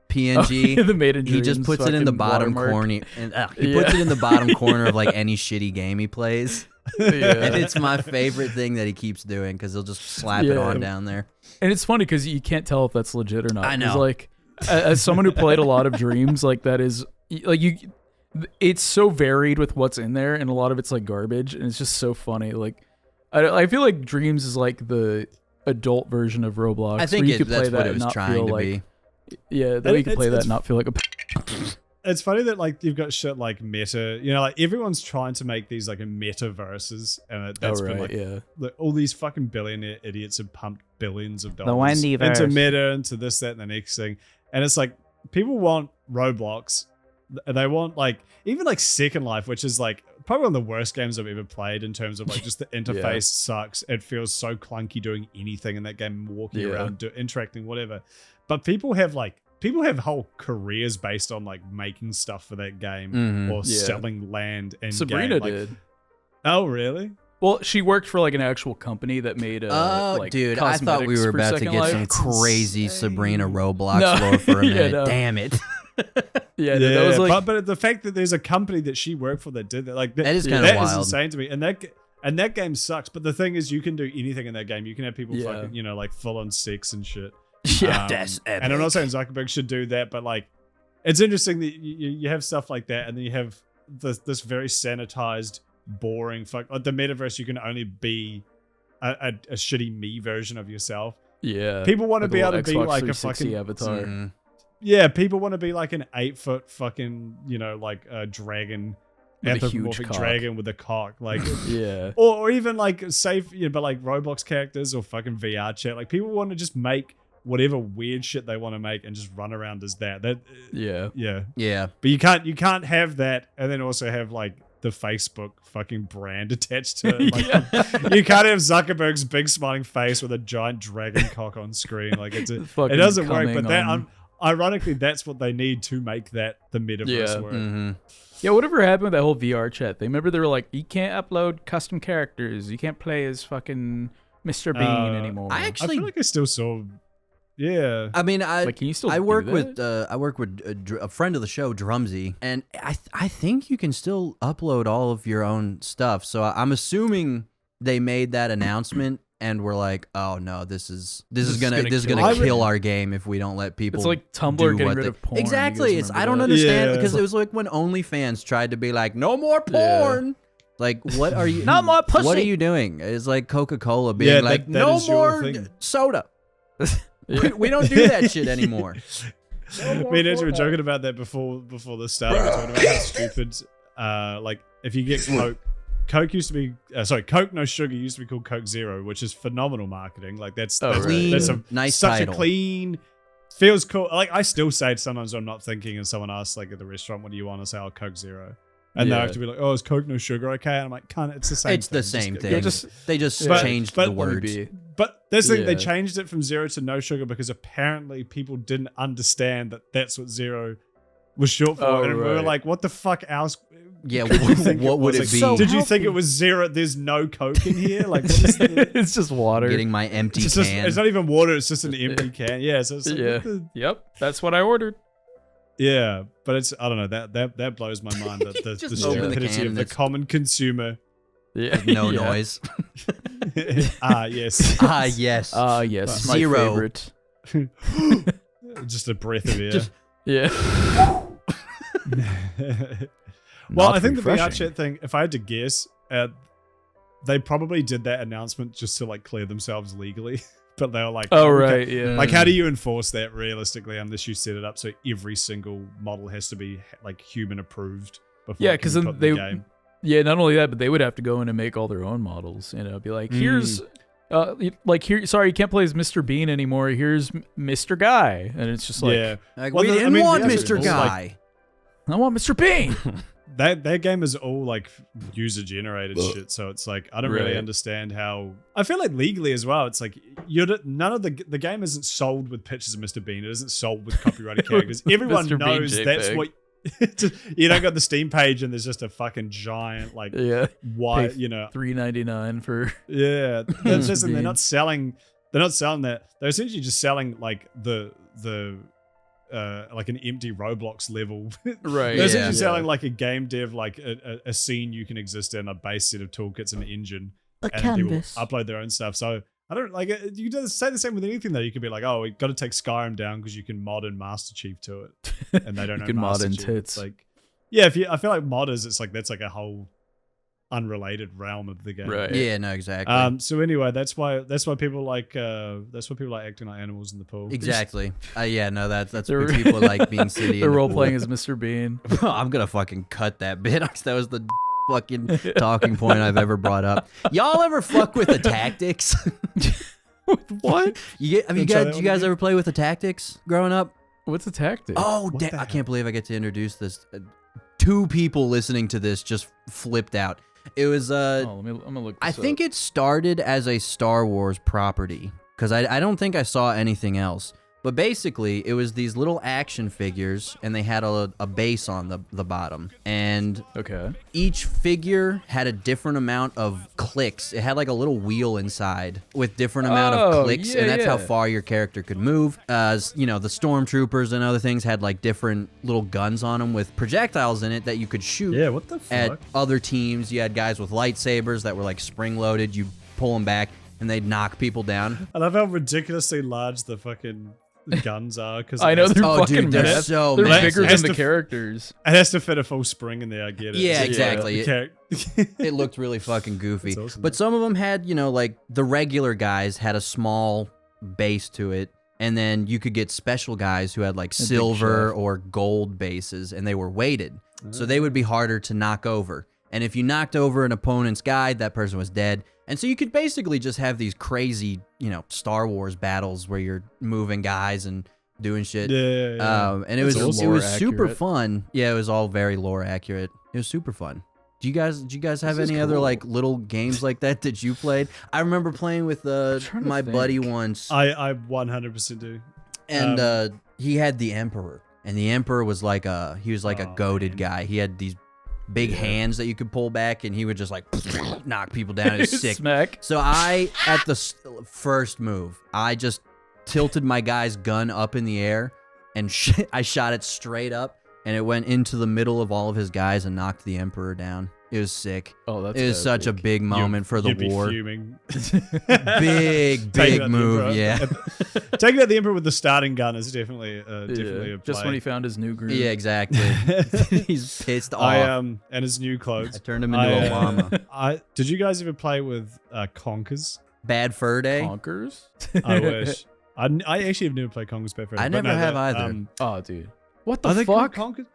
S2: PNG.
S1: Oh, the Made in
S2: He just
S1: Dreams
S2: puts it in the
S1: fucking
S2: bottom
S1: watermark.
S2: corner, and he puts it in the bottom corner of like any shitty game he plays.
S1: Yeah.
S2: And it's my favorite thing that he keeps doing because he'll just slap it
S1: Yeah.
S2: on down there.
S1: And it's funny because you can't tell if that's legit or not.
S2: I
S1: 'Cause,
S2: know.
S1: like, as someone who played a lot of Dreams, like that is like it's so varied with what's in there, and a lot of it's like garbage, and it's just so funny. Like, I feel like Dreams is like the adult version of Roblox.
S2: I think
S1: where you could
S2: that's
S1: play
S2: what
S1: that
S2: it
S1: and
S2: was
S1: not
S2: trying
S1: feel
S2: to
S1: like,
S2: be.
S1: Yeah, that way you can play that
S3: it's-
S1: and not feel like a.
S3: It's funny that like you've got shit like meta, you know, like everyone's trying to make these like metaverses, and that's been like
S1: yeah.
S3: all these fucking billionaire idiots have pumped billions of
S5: The
S3: dollars
S5: Wendyverse.
S3: into meta, into this, that, and the next thing, and it's like people want Roblox, they want like even like Second Life, which is like probably one of the worst games I've ever played in terms of like just the interface sucks. It feels so clunky doing anything in that game, walking around, interacting, whatever. But people have whole careers based on like making stuff for that game or selling land and
S1: Sabrina
S3: game.
S1: did.
S3: Oh, really?
S1: Well, she worked for like an actual company that made like
S2: dude, I thought we were
S1: cosmetics for
S2: about to
S1: Second
S2: get
S1: Life.
S2: some crazy
S3: insane.
S2: Sabrina Roblox
S1: No.
S2: lore for a
S1: Yeah,
S2: minute.
S1: no.
S2: Damn it.
S1: Yeah, dude, that was like
S3: but the fact that there's a company that she worked for that did that, like
S2: That is kinda
S3: that
S2: wild.
S3: is insane to me. And that game sucks. But the thing is, you can do anything in that game. You can have people fucking, you know, like full on sex and shit.
S1: yeah.
S2: That's epic.
S3: And I'm not saying Zuckerberg should do that, but like, it's interesting that you have stuff like that, and then you have this very sanitized, boring fuck. Like the metaverse, you can only be a shitty me version of yourself.
S1: Yeah.
S3: People want to
S1: With
S3: be
S1: a
S3: able to
S1: little
S3: be
S1: Xbox
S3: like a
S1: 360
S3: fucking
S1: avatar.
S2: Mhm.
S3: Yeah, people want to be like an 8-foot fucking, you know, like a dragon,
S1: With a huge
S3: anthropomorphic
S1: cock.
S3: dragon with a cock, like,
S1: Yeah.
S3: or even like safe, you know, but like Roblox characters or fucking VR chat. Like people want to just make whatever weird shit they want to make and just run around as that.
S1: Yeah.
S3: Yeah. But you can't have that and then also have like the Facebook fucking brand attached to it. Like, you can't have Zuckerberg's big smiling face with a giant dragon cock on screen. Like it
S1: Fucking
S3: doesn't work.
S1: coming
S3: But that
S1: on-
S3: ironically, that's what they need to make that the metaverse
S1: Yeah.
S3: work.
S2: Mm-hmm.
S1: Yeah, whatever happened with that whole VR chat thing? Remember they were like, you can't upload custom characters. You can't play as fucking Mr. Bean anymore.
S2: I
S3: I
S2: actually,
S3: feel like I still saw. Yeah.
S2: I mean,
S1: like, can you still
S2: I
S1: do
S2: work
S1: that?
S2: with a friend of the show, Drumsy, and I think you can still upload all of your own stuff. So I'm assuming they made that announcement and we're like, oh no, this is gonna kill our game if we don't let people.
S1: It's like Tumblr
S2: do
S1: getting
S2: what
S1: rid
S2: they-
S1: of porn.
S2: Exactly.
S1: You guys
S2: I
S1: remember
S2: don't
S1: that?
S2: understand
S3: Yeah.
S2: because it was like when OnlyFans tried to be like, no more
S1: Yeah.
S2: porn. Like, what are you?
S5: No more pussy.
S2: What are you doing? It's like Coca-Cola being
S3: Yeah,
S2: like,
S3: that
S2: no
S3: is your
S2: more
S3: thing.
S2: soda. We don't do that shit anymore.
S3: Me and Andrew were joking about that before this started. We were talking about how stupid, like if you get Coke used to be Coke no sugar used to be called Coke Zero, which is phenomenal marketing. Like that's
S1: Oh, right.
S2: Clean,
S3: that's a
S2: nice
S3: such
S2: title.
S3: a clean, feels cool. Like I still say it sometimes when I'm not thinking, and someone asks like at the restaurant, "What do you want?" I say, "Oh, Coke Zero," and they
S1: Yeah.
S3: have to be like, "Oh, is Coke no sugar okay?" And I'm like, "Cunt, it's the same.
S2: It's the
S3: thing.
S2: same
S3: Just-
S2: thing.
S1: just-
S2: They just
S1: But-
S2: changed
S3: but
S2: the
S3: let me
S2: words.
S3: But that's the thing, they
S1: Yeah.
S3: changed it from zero to no sugar because apparently people didn't understand that that's what zero was short for.
S1: Oh,
S3: and we were
S1: right.
S3: like, what the fuck else?
S2: Yeah,
S3: could you think
S2: what would
S3: was?
S2: it
S3: Like,
S2: be?
S3: did you think it was zero? There's no Coke in here? Like, what is the,
S1: It's just water.
S2: Getting my empty
S3: it's, just,
S2: can.
S3: it's not even water, it's just an empty can. Yeah, so it's like,
S1: Yeah.
S3: what the-
S1: Yep, that's what I ordered.
S3: yeah, but it's, I don't know, that blows my mind that the
S2: Just open the
S3: stupidity
S2: can
S3: of
S2: and
S3: the
S2: it's-
S3: common consumer.
S1: Yeah.
S2: no
S1: Yeah.
S2: noise.
S3: Yes.
S2: Yes.
S1: Yes.
S2: Zero.
S1: My favorite.
S3: Just a breath of air.
S1: Yeah.
S3: Well,
S1: Not
S3: I think the VR
S1: refreshing.
S3: chat thing, if I had to guess, they probably did that announcement just to like clear themselves legally. But they were like,
S1: Oh,
S3: we
S1: right.
S3: can't-
S1: Yeah.
S3: Like, how do you enforce that realistically unless you set it up so every single model has to be like human approved before
S1: Yeah,
S3: it can
S1: because
S3: be
S1: then
S3: put in
S1: they,
S3: the game?
S1: yeah, not only that, but they would have to go in and make all their own models. You know, be like, here's, sorry, you can't play as Mr. Bean anymore. Here's Mr. Guy, and it's just like,
S3: Yeah.
S2: Like,
S3: Well,
S2: we
S3: I
S2: didn't
S3: mean,
S2: want
S3: the other
S2: Mr.
S3: rules, like-
S2: Guy.
S1: I want Mr. Bean.
S3: That game is all like user generated shit, so it's like I don't really
S1: Right.
S3: understand how. I feel like legally as well, it's like none of the game isn't sold with pictures of Mr. Bean. It isn't sold with copyrighted characters. Everyone
S1: Mr. Bean
S3: knows that's
S1: JPEG.
S3: what. You don't got the Steam page and there's just a fucking giant like
S1: Yeah.
S3: white,
S1: Pay
S3: you know.
S1: $3.99 for.
S3: Yeah, that's just, and they're
S1: Bean.
S3: not selling. They're not selling that. They're essentially just selling like the like an empty Roblox level.
S1: Right.
S3: They're
S2: Yeah.
S3: essentially selling like a game dev, like a scene you can exist in, a base set of toolkits and an engine, and people upload their own stuff. So I don't like it. You can say the same with anything though. You could be like, oh, we got to take Skyrim down because you can mod and Master Chief to it, and they don't know
S1: You can mod
S3: Master
S1: in
S3: Chief.
S1: tits.
S3: It's like, yeah, I feel like modders, it's like that's like a whole unrelated realm of the game.
S1: Right.
S2: Yeah, no, exactly.
S3: So anyway, that's why people like acting like animals in the pool.
S2: Exactly. Yeah, no, that's
S1: They're-
S2: what people like being silly.
S1: They're role playing as Mr. Bean.
S2: I'm gonna fucking cut that bit. That was the fucking talking point I've ever brought up. Y'all ever fuck with the tactics?
S1: What?
S2: Have you
S3: Try that
S2: guys?
S3: one
S2: You guys
S3: again?
S2: ever play with the tactics growing up?
S1: What's a tactic?
S2: Oh,
S3: What the
S2: I
S3: hell?
S2: can't believe I get to introduce this. Two people listening to this just flipped out. It was
S1: I'm gonna look.
S2: I
S1: This
S2: think
S1: up.
S2: it started as a Star Wars property because I don't think I saw anything else. But basically, it was these little action figures, and they had a base on the bottom. And
S1: Okay.
S2: each figure had a different amount of clicks. It had like a little wheel inside with different amount of
S1: Oh,
S2: clicks,
S1: yeah,
S2: and that's how
S1: yeah.
S2: far your character could move. You know, the stormtroopers and other things had like different little guns on them with projectiles in it that you could shoot
S3: Yeah, what the
S2: at
S3: fuck?
S2: other teams. You had guys with lightsabers that were like spring loaded. You pull them back, and they'd knock people down.
S3: I love how ridiculously large the fucking guns are. Because
S1: I know they're
S2: Oh,
S1: fucking
S2: dude, they're
S1: massive.
S2: so
S1: They're
S2: massive.
S1: bigger
S3: Has
S1: than the
S3: to-
S1: characters.
S3: it has to fit a full spring in there. I get it.
S2: Yeah,
S3: It's just
S2: exactly.
S3: the char-
S2: It looked really fucking goofy.
S3: That's awesome,
S2: But some of them had, you know, like the regular guys had a small base to it. And then you could get special guys who had like
S1: big
S2: silver
S1: shaft.
S2: or gold bases, and they were weighted. So they would be harder to knock over. And if you knocked over an opponent's guy, that person was dead. And so you could basically just have these crazy, you know, Star Wars battles where you're moving guys and doing shit.
S3: Yeah.
S2: And it
S3: That's
S2: was
S3: awesome.
S2: it was
S1: Lore
S2: super
S1: accurate.
S2: fun. Yeah, it was all very lore accurate. It was super fun. Do you guys have
S1: This is
S2: any other
S1: cool.
S2: like little games like that you played? I remember playing with
S1: trying to
S2: my buddy
S1: think.
S2: once,
S3: I 100% do.
S2: and he had the Emperor, and the Emperor was like a
S3: Oh,
S2: goated
S3: man.
S2: guy. He had these big hands that you could pull back, and he would just like knock people down. It was sick.
S1: Smack.
S2: So I, at the first move, I just tilted my guy's gun up in the air, and I shot it straight up, and it went into the middle of all of his guys and knocked the Emperor down. It was sick.
S1: Oh, that's
S2: It was such a
S1: epic.
S2: big moment for the
S3: You'd be
S2: war.
S3: fuming.
S2: Big,
S3: Taking
S2: big
S3: out the
S2: move,
S3: Emperor.
S2: yeah.
S3: Taking out the Emperor with the starting gun is definitely a
S1: Yeah,
S3: play.
S1: just when he found his new groove.
S2: Yeah, exactly. He's pissed off.
S3: I and his new clothes.
S2: I turned him into Obama.
S3: Did you guys ever play with Conkers?
S2: Bad Fur Day?
S1: Conkers.
S3: I wish. I actually have never played Conkers Bad Fur Day.
S2: I
S3: but
S2: never
S3: no,
S2: have
S3: that,
S2: either.
S1: Oh, dude. What the
S3: Are they called
S1: fuck?
S3: Conkers?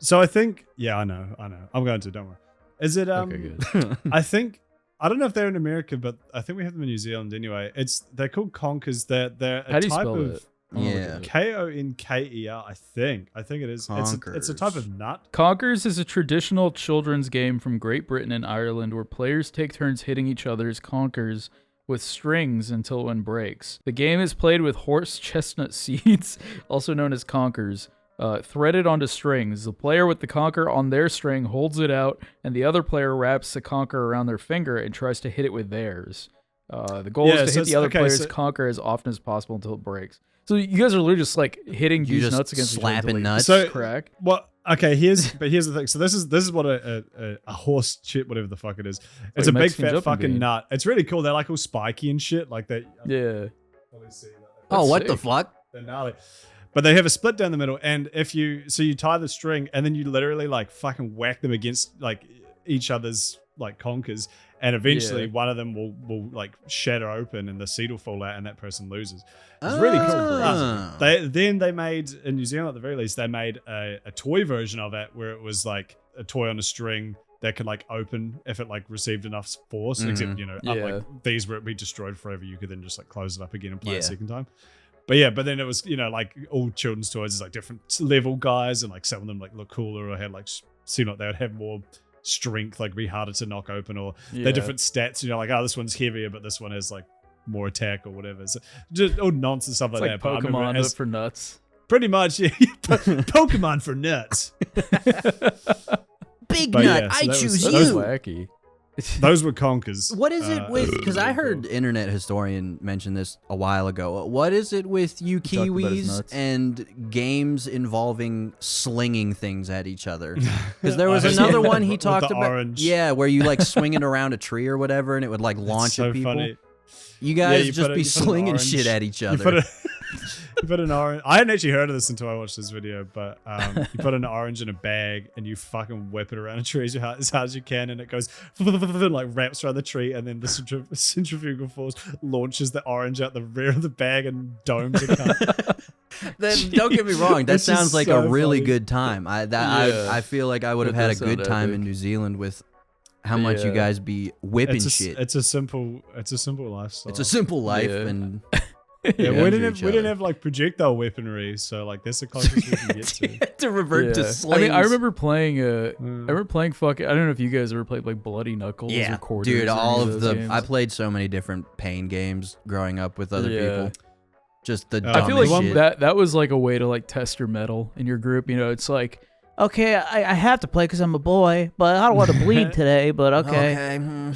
S3: So I think, yeah, I know. I'm going to. Don't worry. Is it?
S1: Okay, good.
S3: I think I don't know if they're in America, but I think we have them in New Zealand anyway. They're called conkers. They're a
S1: How do you
S3: type
S1: spell
S3: of
S1: it? I'm gonna look
S2: Yeah.
S1: at it.
S3: Konker. I think it is. It's a type
S2: Conkers.
S3: of nut.
S1: Conkers is a traditional children's game from Great Britain and Ireland where players take turns hitting each other's conkers with strings until one breaks. The game is played with horse chestnut seeds, also known as conkers, threaded onto strings. The player with the conker on their string holds it out, and the other player wraps the conker around their finger and tries to hit it with theirs. The goal
S3: Yeah,
S1: is to
S3: so
S1: hit the
S3: it's-
S1: other
S3: okay,
S1: player's
S3: so-
S1: conker as often as possible until it breaks. So you guys are literally just like hitting
S2: You
S1: these
S2: just
S1: nuts against each other
S2: slapping
S1: until, like,
S2: nuts?
S3: So-
S1: crack.
S3: Well, Okay, here's the thing. So this is what a horse shit, whatever the fuck it is. It's a big fat fucking nut. It's really cool. They're like all spiky and shit. Like they.
S1: Yeah.
S2: Oh, what the fuck?
S3: They're gnarly. But they have a split down the middle, and you tie the string, and then you literally like fucking whack them against like each other's like conkers, and eventually one of them will like shatter open, and the seed will fall out, and that person loses. It's really cool. They made in New Zealand at the very least, they made a toy version of it where it was like a toy on a string that could like open if it like received enough force. Except unlike these where it'd be destroyed forever, you could then just like close it up again and play a second time. But then it was, like all children's toys is like different level guys, and like some of them like look cooler or had like seem like they would have more strength, like be harder to knock open, or they're different stats, like, oh, this one's heavier, but this one has like more attack or whatever. So just all nonsense stuff like that.
S1: Pokemon as for nuts.
S3: Pretty much, yeah. Pokemon for nuts.
S2: Big nut, I choose you.
S1: That was wacky.
S3: Those were conkers.
S2: What is it with, because I heard Internet Historian mention this a while ago, what is it with you Kiwis and games involving slinging things at each other? Because there was another one he talked about.
S3: Orange.
S2: Yeah, where you like swing it around a tree or whatever, and it would like launch at people.
S3: Funny.
S2: You guys just be slinging shit at each other.
S3: You put an orange. I hadn't actually heard of this until I watched this video, but you put an orange in a bag and you fucking whip it around a tree as hard as you can, and it goes like wraps around the tree, and then the centrifugal force launches the orange out the rear of the bag and domes it.
S2: Then don't get me wrong, that sounds like a really
S3: funny.
S2: Good time. I feel like I would have had a good time in New Zealand with how much you guys be whipping shit.
S3: It's a simple lifestyle.
S2: It's a simple life, and
S3: we didn't have like projectile weaponry, so like that's the closest we can get to.
S2: To revert to slings.
S1: I mean, I remember playing fucking. I don't know if you guys ever played like Bloody Knuckles or Quarters.
S2: Dude, all of the
S1: games.
S2: I played so many different pain games growing up with other people. Just the
S1: I feel like
S2: shit.
S1: that was like a way to like test your metal in your group. It's like, okay, I have to play because I'm a boy, but I don't want to bleed today. But okay.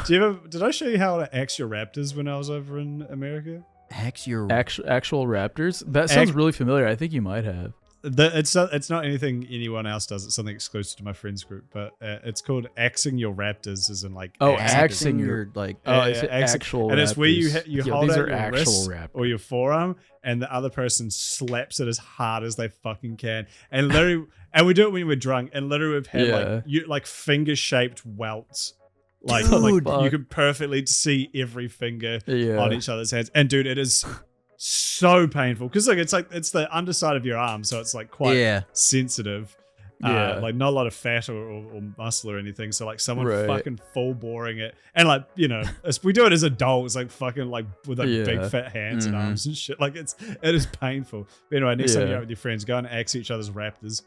S3: Did I show you how to axe your raptors when I was over in America?
S2: Axe your
S1: actual raptors? That sounds really familiar. I think you might have.
S3: It's not anything anyone else does. It's something exclusive to my friends group, but it's called axing your raptors, as in like
S2: axing your like
S1: actual.
S3: And
S1: raptors.
S3: it's where you hold out your wrist
S1: raptors.
S3: or your forearm, and the other person slaps it as hard as they fucking can, and literally, and we do it when we're drunk, and literally we've had like finger shaped welts. Like you can perfectly see every finger on each other's hands, and dude, it is so painful because it's the underside of your arm, so it's like quite sensitive. Like not a lot of fat or muscle or anything. So like someone fucking full boring it, and like we do it as adults, like fucking like with like big fat hands and arms and shit. Like it is painful. But anyway, next time you're out with your friends, go and axe each other's raptors.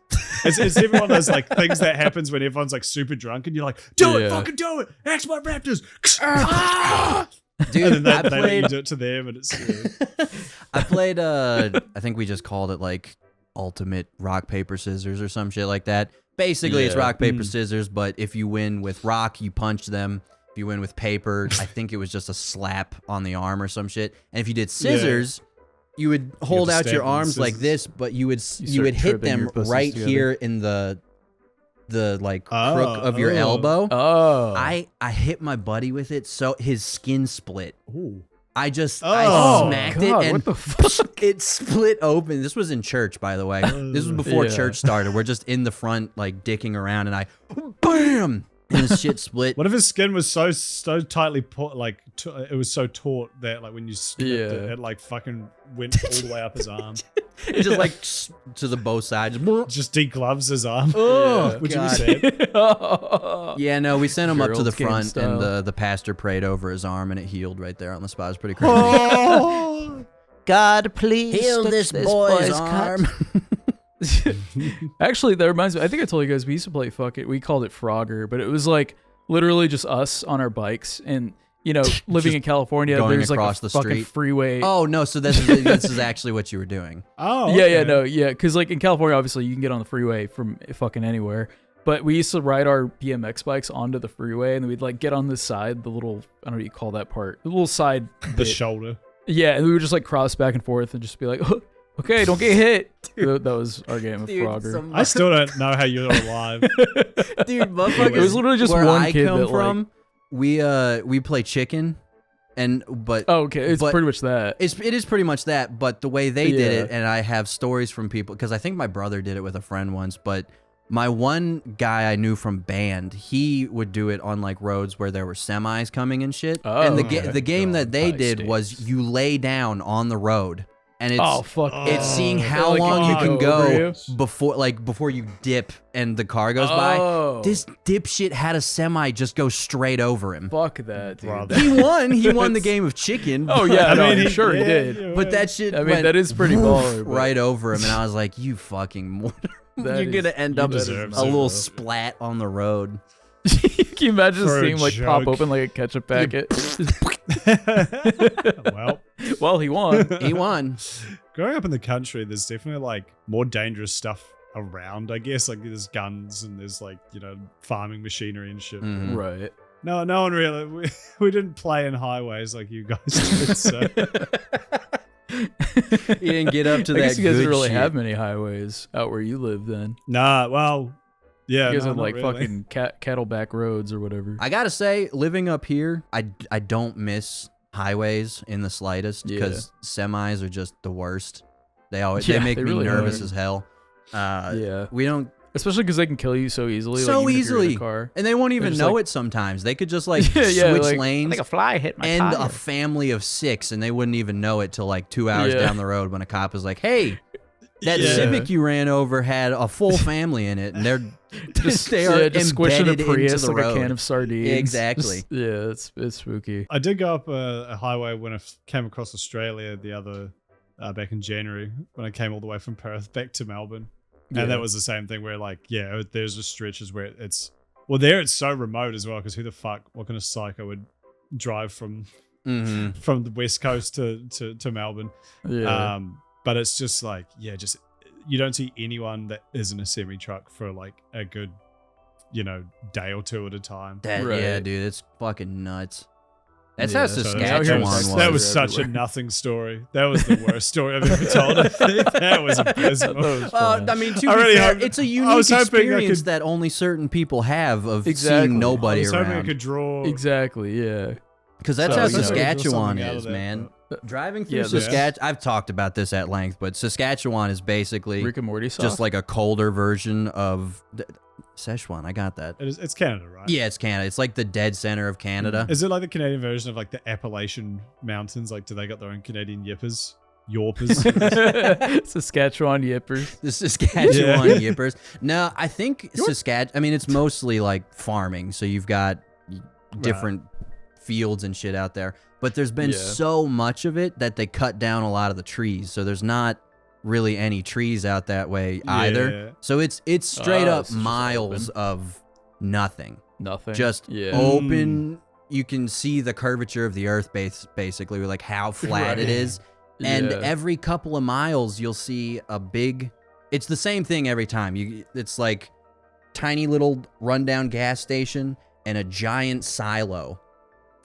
S3: It's every one of those like things that happens when everyone's like super drunk, and you're like, do it, fucking do it, axe my raptors.
S2: Dude,
S3: and then they let you do it to them, and it's.
S2: I played. I think we just called it like Ultimate Rock Paper Scissors or some shit like that. Basically, it's rock paper scissors, but if you win with rock, you punch them. If you win with paper, I think it was just a slap on the arm or some shit. And if you did scissors, you would hold out your arms like this, but you would hit them right here in the like crook of your elbow. I hit my buddy with it, so his skin split.
S3: Ooh.
S2: I smacked it, and
S1: what the fuck?
S2: It split open. This was in church, by the way. This was before church started. We're just in the front, like dicking around, and I, bam, and his shit split.
S3: What if his skin was so tightly put, like it was so taut that like when you slipped it like fucking went all the way up his arm.
S2: It just like to the both sides.
S3: Just degloves his arm.
S2: Oh,
S3: which you said.
S2: Yeah, no, we sent him up to the front, and the pastor prayed over his arm, and it healed right there on the spot. It was pretty crazy.
S5: Oh. God, please
S2: heal this boy's arm.
S1: Actually, that reminds me. I think I told you guys we used to play Fuck It. We called it Frogger, but it was like literally just us on our bikes, and living in California, there's like a fucking freeway.
S2: Oh no, so this is actually what you were doing.
S3: Oh
S1: okay. Because like in California, obviously you can get on the freeway from fucking anywhere. But we used to ride our BMX bikes onto the freeway, and then we'd like get on this side, the little, I don't know what you call that part, the little side
S3: the shoulder.
S1: Yeah, and we would just like cross back and forth and just be like, Okay, don't get hit. That was our game of Frogger.
S3: I still don't know how you're alive.
S2: Dude, motherfuckers.
S1: It was literally just
S2: where
S1: one
S2: I
S1: kid
S2: come
S1: that,
S2: from. We play chicken, but
S1: it's pretty much that.
S2: It is pretty much that. But the way they did it, and I have stories from people because I think my brother did it with a friend once. But my one guy I knew from band, he would do it on like roads where there were semis coming and shit. And the game that they did was you lay down on the road. And it's it's seeing how long you can go before you dip and the car goes by. This dipshit had a semi just go straight over him.
S1: Fuck that, dude.
S2: He won the game of chicken.
S1: Oh yeah, I'm sure he did.
S2: But that shit
S1: went that is pretty baller.
S2: Right over him, and I was like, you fucking mortar. You're gonna end up a little splat on the road.
S1: Can you imagine seeing him like pop open like a ketchup packet? Well, he won.
S2: He won.
S3: Growing up in the country, there's definitely like more dangerous stuff around, I guess. Like there's guns and there's like, farming machinery and shit.
S2: Mm-hmm.
S1: Right.
S3: No one really. We didn't play in highways like you guys did. So.
S2: You didn't get up to that.
S1: I guess you guys
S2: good
S1: didn't really
S2: shit.
S1: have many highways out where you live then.
S3: Nah, well, yeah.
S1: You guys have
S3: not
S1: like
S3: really.
S1: fucking cattle back roads or whatever.
S2: I gotta say, living up here, I don't miss highways in the slightest because semis are just the worst. They make me
S1: really
S2: nervous
S1: are.
S2: as hell. We don't.
S1: Especially because they can kill you so easily.
S2: So
S1: like,
S2: easily.
S1: in a car.
S2: And they won't even know it sometimes. They could just like switch lanes.
S5: Like a fly hit my
S2: and
S5: tire.
S2: a family of 6, and they wouldn't even know it till like 2 hours down the road when a cop is like, hey, that Civic you ran over had a full family in it, and they are
S1: squishing a
S2: embedded
S1: Prius
S2: into the
S1: like
S2: road.
S1: a can of sardines.
S2: Exactly.
S1: It's spooky.
S3: I did go up a highway when I came across Australia the other back in January when I came all the way from Perth back to Melbourne. And that was the same thing where there's just stretches where it's so remote as well because what kind of psycho would drive from the West Coast to Melbourne?
S1: Yeah.
S3: But it's just like, you don't see anyone that isn't a semi truck for like a good, day or two at a time.
S2: Yeah, dude, it's fucking nuts. That's how Saskatchewan was.
S3: That was such a nothing story. That was the worst story I've ever told. I think that was abysmal.
S2: I mean, to be fair, it's a unique experience that only certain people have of seeing nobody around.
S3: I was hoping I could draw.
S1: Exactly, yeah.
S2: Because that's how Saskatchewan is, man. Driving through Saskatchewan, I've talked about this at length, but Saskatchewan is basically
S1: Rick and Morty
S2: just like a colder version of Szechuan. I got that.
S3: It's Canada, right?
S2: Yeah, it's Canada. It's like the dead center of Canada.
S3: Is it like the Canadian version of like the Appalachian Mountains? Like, do they got their own Canadian yippers? Yorpers?
S1: Saskatchewan yippers.
S2: The Saskatchewan yippers. No, I think it's mostly like farming. So you've got different fields and shit out there. But there's been so much of it that they cut down a lot of the trees. So there's not really any trees out that way either. So it's straight up miles of nothing. Just open. You can see the curvature of the earth basically, like how flat it is. And every couple of miles you'll see a big, it's the same thing every time. It's like tiny little rundown gas station and a giant silo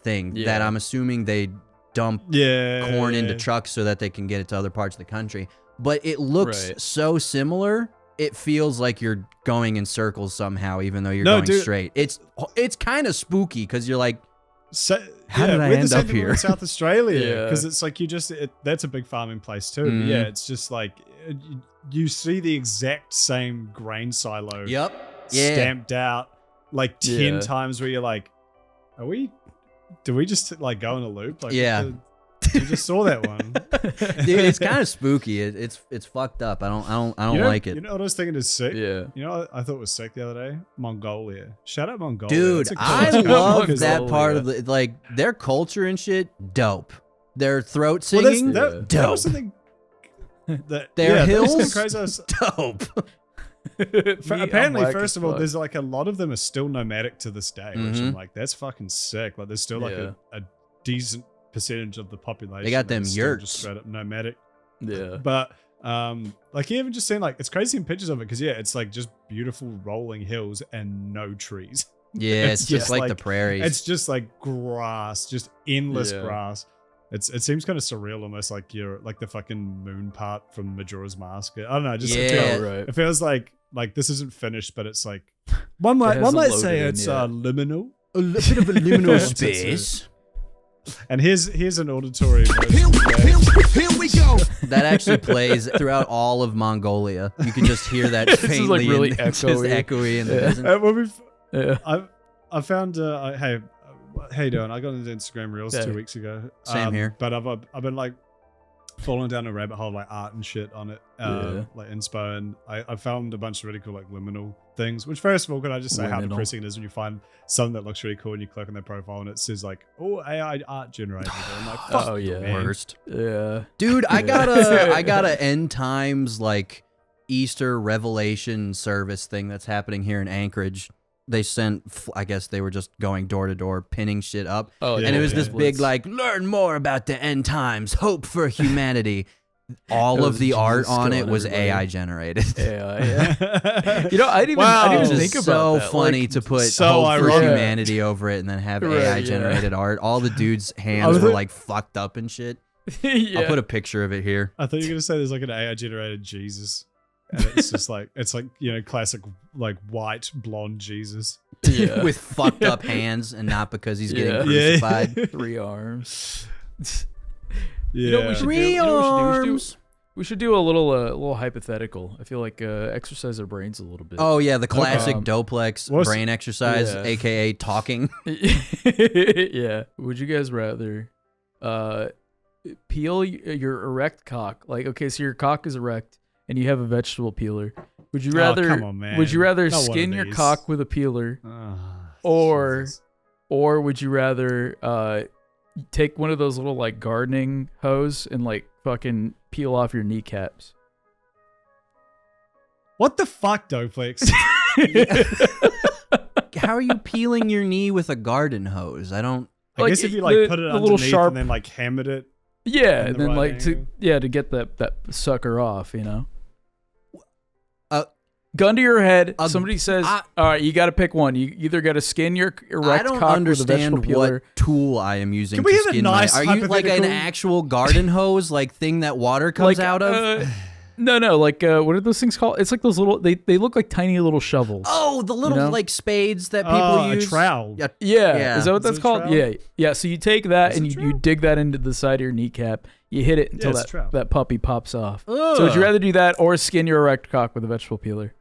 S2: thing that I'm assuming they dump corn into trucks so that they can get it to other parts of the country. But it looks so similar. It feels like you're going in circles somehow, even though you're going straight. It's kind of spooky because you're like, how did I end up here?
S3: In South Australia, because it's like that's a big farming place too. But yeah, it's just like you see the exact same grain silo. Stamped out like 10 times where you're like, did we just like go in a loop? Like, we just saw that one.
S2: Dude, it's kind of spooky. It's fucked up. I don't like it.
S3: You know what I was thinking is sick?
S1: Yeah.
S3: You know what I thought was sick the other day? Mongolia. Shout out Mongolia.
S2: Dude, I love that part of the, like, their culture and shit, dope. Their throat singing, dope.
S3: That was something
S2: their hills,
S3: crazy.
S2: dope.
S3: Apparently, first of all, there's like a lot of them are still nomadic to this day, which I'm like, that's fucking sick. Like, there's still like a decent percentage of the population.
S2: They got them yurts,
S3: just straight up nomadic.
S1: Yeah,
S3: but like you even just seen like it's crazy in pictures of it because it's like just beautiful rolling hills and no trees.
S2: Yeah, it's just like the prairies.
S3: It's just like grass, just endless grass. it seems kind of surreal, almost like you're like the fucking moon part from Majora's Mask. I don't know, just it feels like this isn't finished, but it's like one might say it's liminal,
S2: a bit of a liminal space.
S3: And here's an auditory
S4: Here we go.
S2: That actually plays throughout all of Mongolia. You can just hear that faintly.
S1: Is like really
S2: echoey in the distance.
S3: I found hey, how you doing? I got into Instagram Reels 2 weeks ago.
S2: Same here.
S3: But I've been like falling down a rabbit hole like art and shit on it, like inspo, and I found a bunch of really cool like liminal things. Which first of all, can I just say how depressing it is when you find something that looks really cool and you click on their profile and it says like, "Oh, AI art generated." I'm like, fuck
S2: worst.
S1: Yeah,
S2: dude, I got a end times like Easter Revelation service thing that's happening here in Anchorage. They sent, I guess they were just going door to door, pinning shit up. And it was this big, like, learn more about the end times, hope for humanity. All of the art on it was AI generated.
S1: Yeah. You know, I didn't even think about that.
S2: So funny to put hope for humanity over it and then have AI generated art. All the dudes' hands were like fucked up and shit. I'll put a picture of it here.
S3: I thought you were going to say there's like an AI generated Jesus. And it's just like, you know, classic like white blonde Jesus.
S2: With fucked up hands and not because he's getting crucified.
S1: 3 arms.
S3: Yeah.
S1: You know what we should do a little hypothetical. I feel like exercise our brains a little bit.
S2: Oh yeah, the classic Doplex brain exercise, aka talking.
S1: Yeah. Would you guys rather peel your erect cock? Like, okay, so your cock is erect and you have a vegetable peeler. Would you rather?
S3: Come on, man.
S1: Would you rather skin your cock with a peeler, or would you rather take one of those little like gardening hose and like fucking peel off your kneecaps?
S3: What the fuck, Doplex?
S2: How are you peeling your knee with a garden hose? I
S3: guess if you like put it underneath little sharp, and then like hammered it.
S1: Yeah, and then like to get that sucker off, you know. Gun to your head. Somebody says, "All right, you got to pick one. You either got to skin your erect cock with a vegetable peeler."
S2: What tool I am using
S3: Can we
S2: to
S3: have
S2: skin
S3: a nice
S2: my? Are you like an actual garden hose, like thing that water comes out of?
S1: No, like what are those things called? It's like those little. They look like tiny little shovels.
S2: Oh, the little like spades that people use.
S3: A trowel.
S1: Yeah. Is that what that's called? Yeah. So you take that and you dig that into the side of your kneecap. You hit it until that puppy pops off. Ugh. So would you rather do that or skin your erect cock with a vegetable peeler?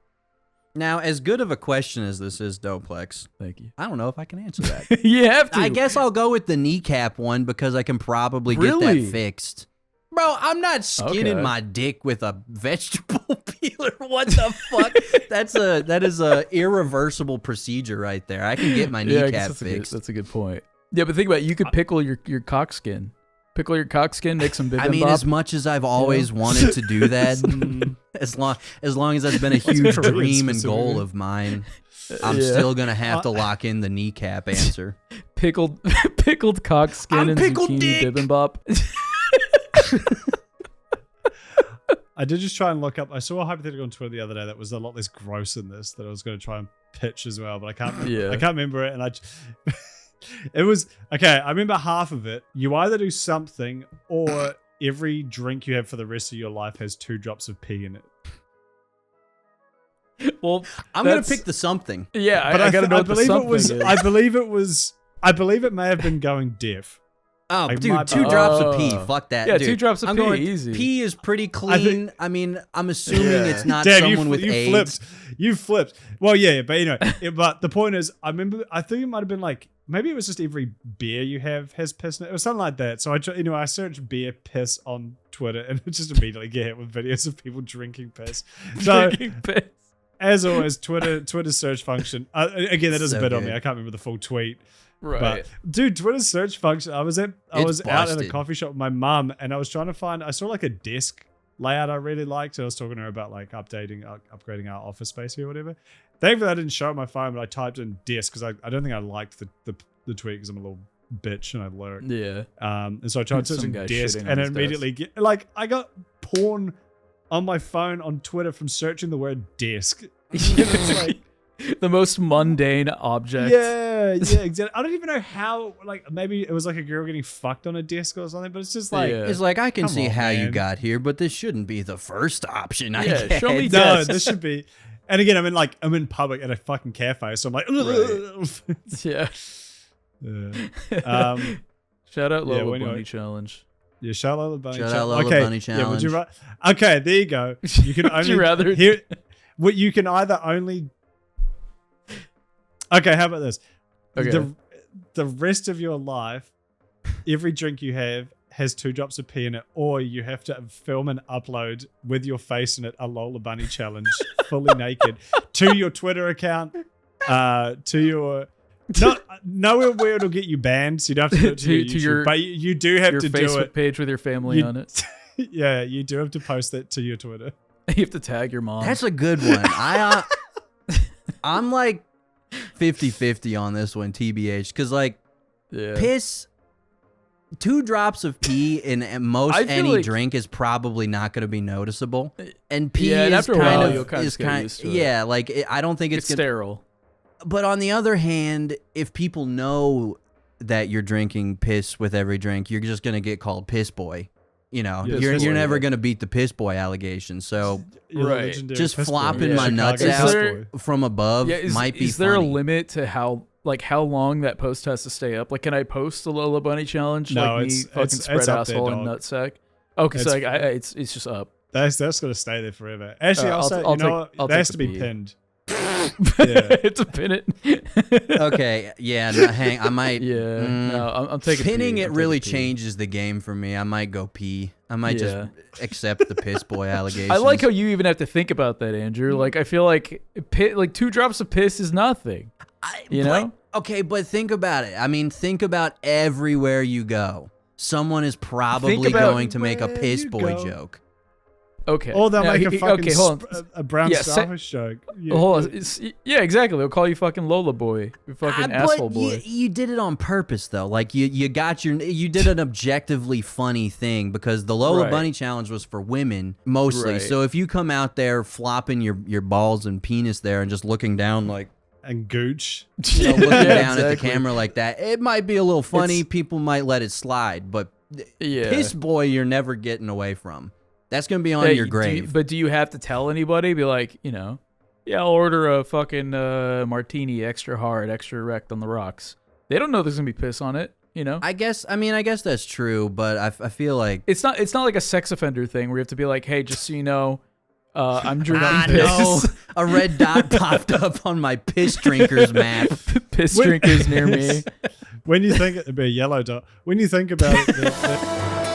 S2: Now, as good of a question as this is, Doplex,
S1: thank you.
S2: I don't know if I can answer that.
S1: You have to.
S2: I guess I'll go with the kneecap one because I can probably get that fixed. Bro, I'm not skinning my dick with a vegetable peeler. What the fuck? That is a irreversible procedure right there. I can get my kneecap fixed.
S1: That's a good point. Yeah, but think about it. You could pickle your cock skin. Pickle your cock skin, make some bibimbap.
S2: I mean, as much as I've always wanted to do that, as long as that's been a huge dream and goal of mine, I'm still gonna have to lock in the kneecap answer.
S1: Pickled cock skin and zucchini bibimbap.
S3: I did just try and look up. I saw a hypothetical on Twitter the other day that was a lot less gross than this that I was going to try and pitch as well, but I can't. I can't remember it, and it was okay. I remember half of it. You either do something, or every drink you have for the rest of your life has 2 drops of pee in it.
S1: Well,
S2: I'm gonna pick the something.
S1: Yeah, but I gotta know what the something is.
S3: I believe it may have been going deaf.
S2: Oh, dude, 2 drops of pee. Fuck that.
S1: Yeah,
S2: dude.
S1: 2 drops of pee. Easy.
S2: Pee is pretty clean. I'm assuming it's not someone with AIDS.
S3: You flipped. Well, yeah, but you know, but the point is, I think it might have been like, maybe it was just every beer you have has piss in it or something like that. So I searched beer piss on Twitter and it just immediately get hit with videos of people drinking piss. So, drinking piss. As always, Twitter's search function. Again, that does a bit on me. I can't remember the full tweet.
S1: Right.
S3: But, dude, Twitter's search function. I was out at a coffee shop with my mum and I was trying to find, I saw like a desk layout I really liked. I was talking to her about like upgrading our office space here or whatever. Thankfully, I didn't show it my phone, but I typed in desk because I don't think I liked the tweet because I'm a little bitch and I lurk.
S1: Yeah.
S3: And so I tried searching desk and it immediately I got porn on my phone on Twitter from searching the word desk. It's like,
S1: The most mundane object.
S3: Yeah, exactly. I don't even know how. Like, maybe it was like a girl getting fucked on a desk or something. But it's just like,
S2: it's like I can see how you
S3: man.
S2: got here, but this shouldn't be the first option. I guess.
S1: Show me
S3: no,
S1: desks.
S3: this should be. And again, I'm in public at a fucking cafe, so I'm like,
S1: Yeah. Shout out Lola Bunny Challenge.
S3: Yeah, shout out Lola Bunny
S2: Shout
S3: Challenge.
S2: out Lola Bunny Challenge.
S3: Yeah, would you okay, there you go. You can only
S1: Would you rather?
S3: here. What you can either only. Okay, how about this?
S1: Okay.
S3: The rest of your life, every drink you have has 2 drops of pee in it, or you have to film and upload with your face in it a Lola Bunny challenge, fully naked, to your Twitter account, to your nowhere where it'll get you banned, so you don't have to do it to your YouTube, but you do have to do
S1: Facebook
S3: it.
S1: page with your family on it.
S3: Yeah, you do have to post that to your Twitter.
S1: You have to tag your mom.
S2: That's a good one. I'm like 50-50 on this one, TBH, because like piss. 2 drops of pee in most any drink is probably not going to be noticeable, and pee is kind of like I don't think it's
S1: sterile.
S2: But on the other hand, if people know that you're drinking piss with every drink, you're just going to get called piss boy. You know, you're never going to beat the piss boy allegation. So just flopping my nuts out from above might be.
S1: Is there a limit to how long that post has to stay up? Like, can I post the Lola Bunny challenge?
S3: No,
S1: like me fucking spread asshole and nutsack. Okay, so like it's just up.
S3: That's gonna stay there forever. Actually, that has to be pinned.
S1: To pin it.
S2: Okay, yeah, no, I might.
S1: Yeah, no, I'm taking
S2: pinning. It really changes the game for me. I might go pee. I might just accept the piss boy allegations.
S1: I like how you even have to think about that, Andrew. Like, I feel like 2 drops of piss is nothing. You know?
S2: Okay, but think about it. I mean, think about everywhere you go. Someone is probably going to make a piss boy joke.
S3: Okay. Or they'll make a fucking a brown starfish joke.
S1: Hold on. Yeah, exactly. They'll call you fucking Lola boy. You fucking asshole boy.
S2: You did it on purpose though. Like you did an objectively funny thing because the Lola Bunny challenge was for women mostly. So if you come out there flopping your balls and penis there and just looking down like
S3: and gooch,
S2: looking down at the camera like that, it might be a little funny. People might let it slide, but piss boy, you're never getting away from. That's going to be on your grave.
S1: But do you have to tell anybody? Be like, I'll order a fucking martini, extra hard, extra erect on the rocks. They don't know there's going to be piss on it,
S2: I guess that's true, but I feel like...
S1: It's not like a sex offender thing where you have to be like, hey, just so you know, I'm drinking piss.
S2: No. A red dot popped up on my piss drinkers map.
S1: Piss drinkers near me.
S3: When you think it'd be a yellow dot. When you think about it...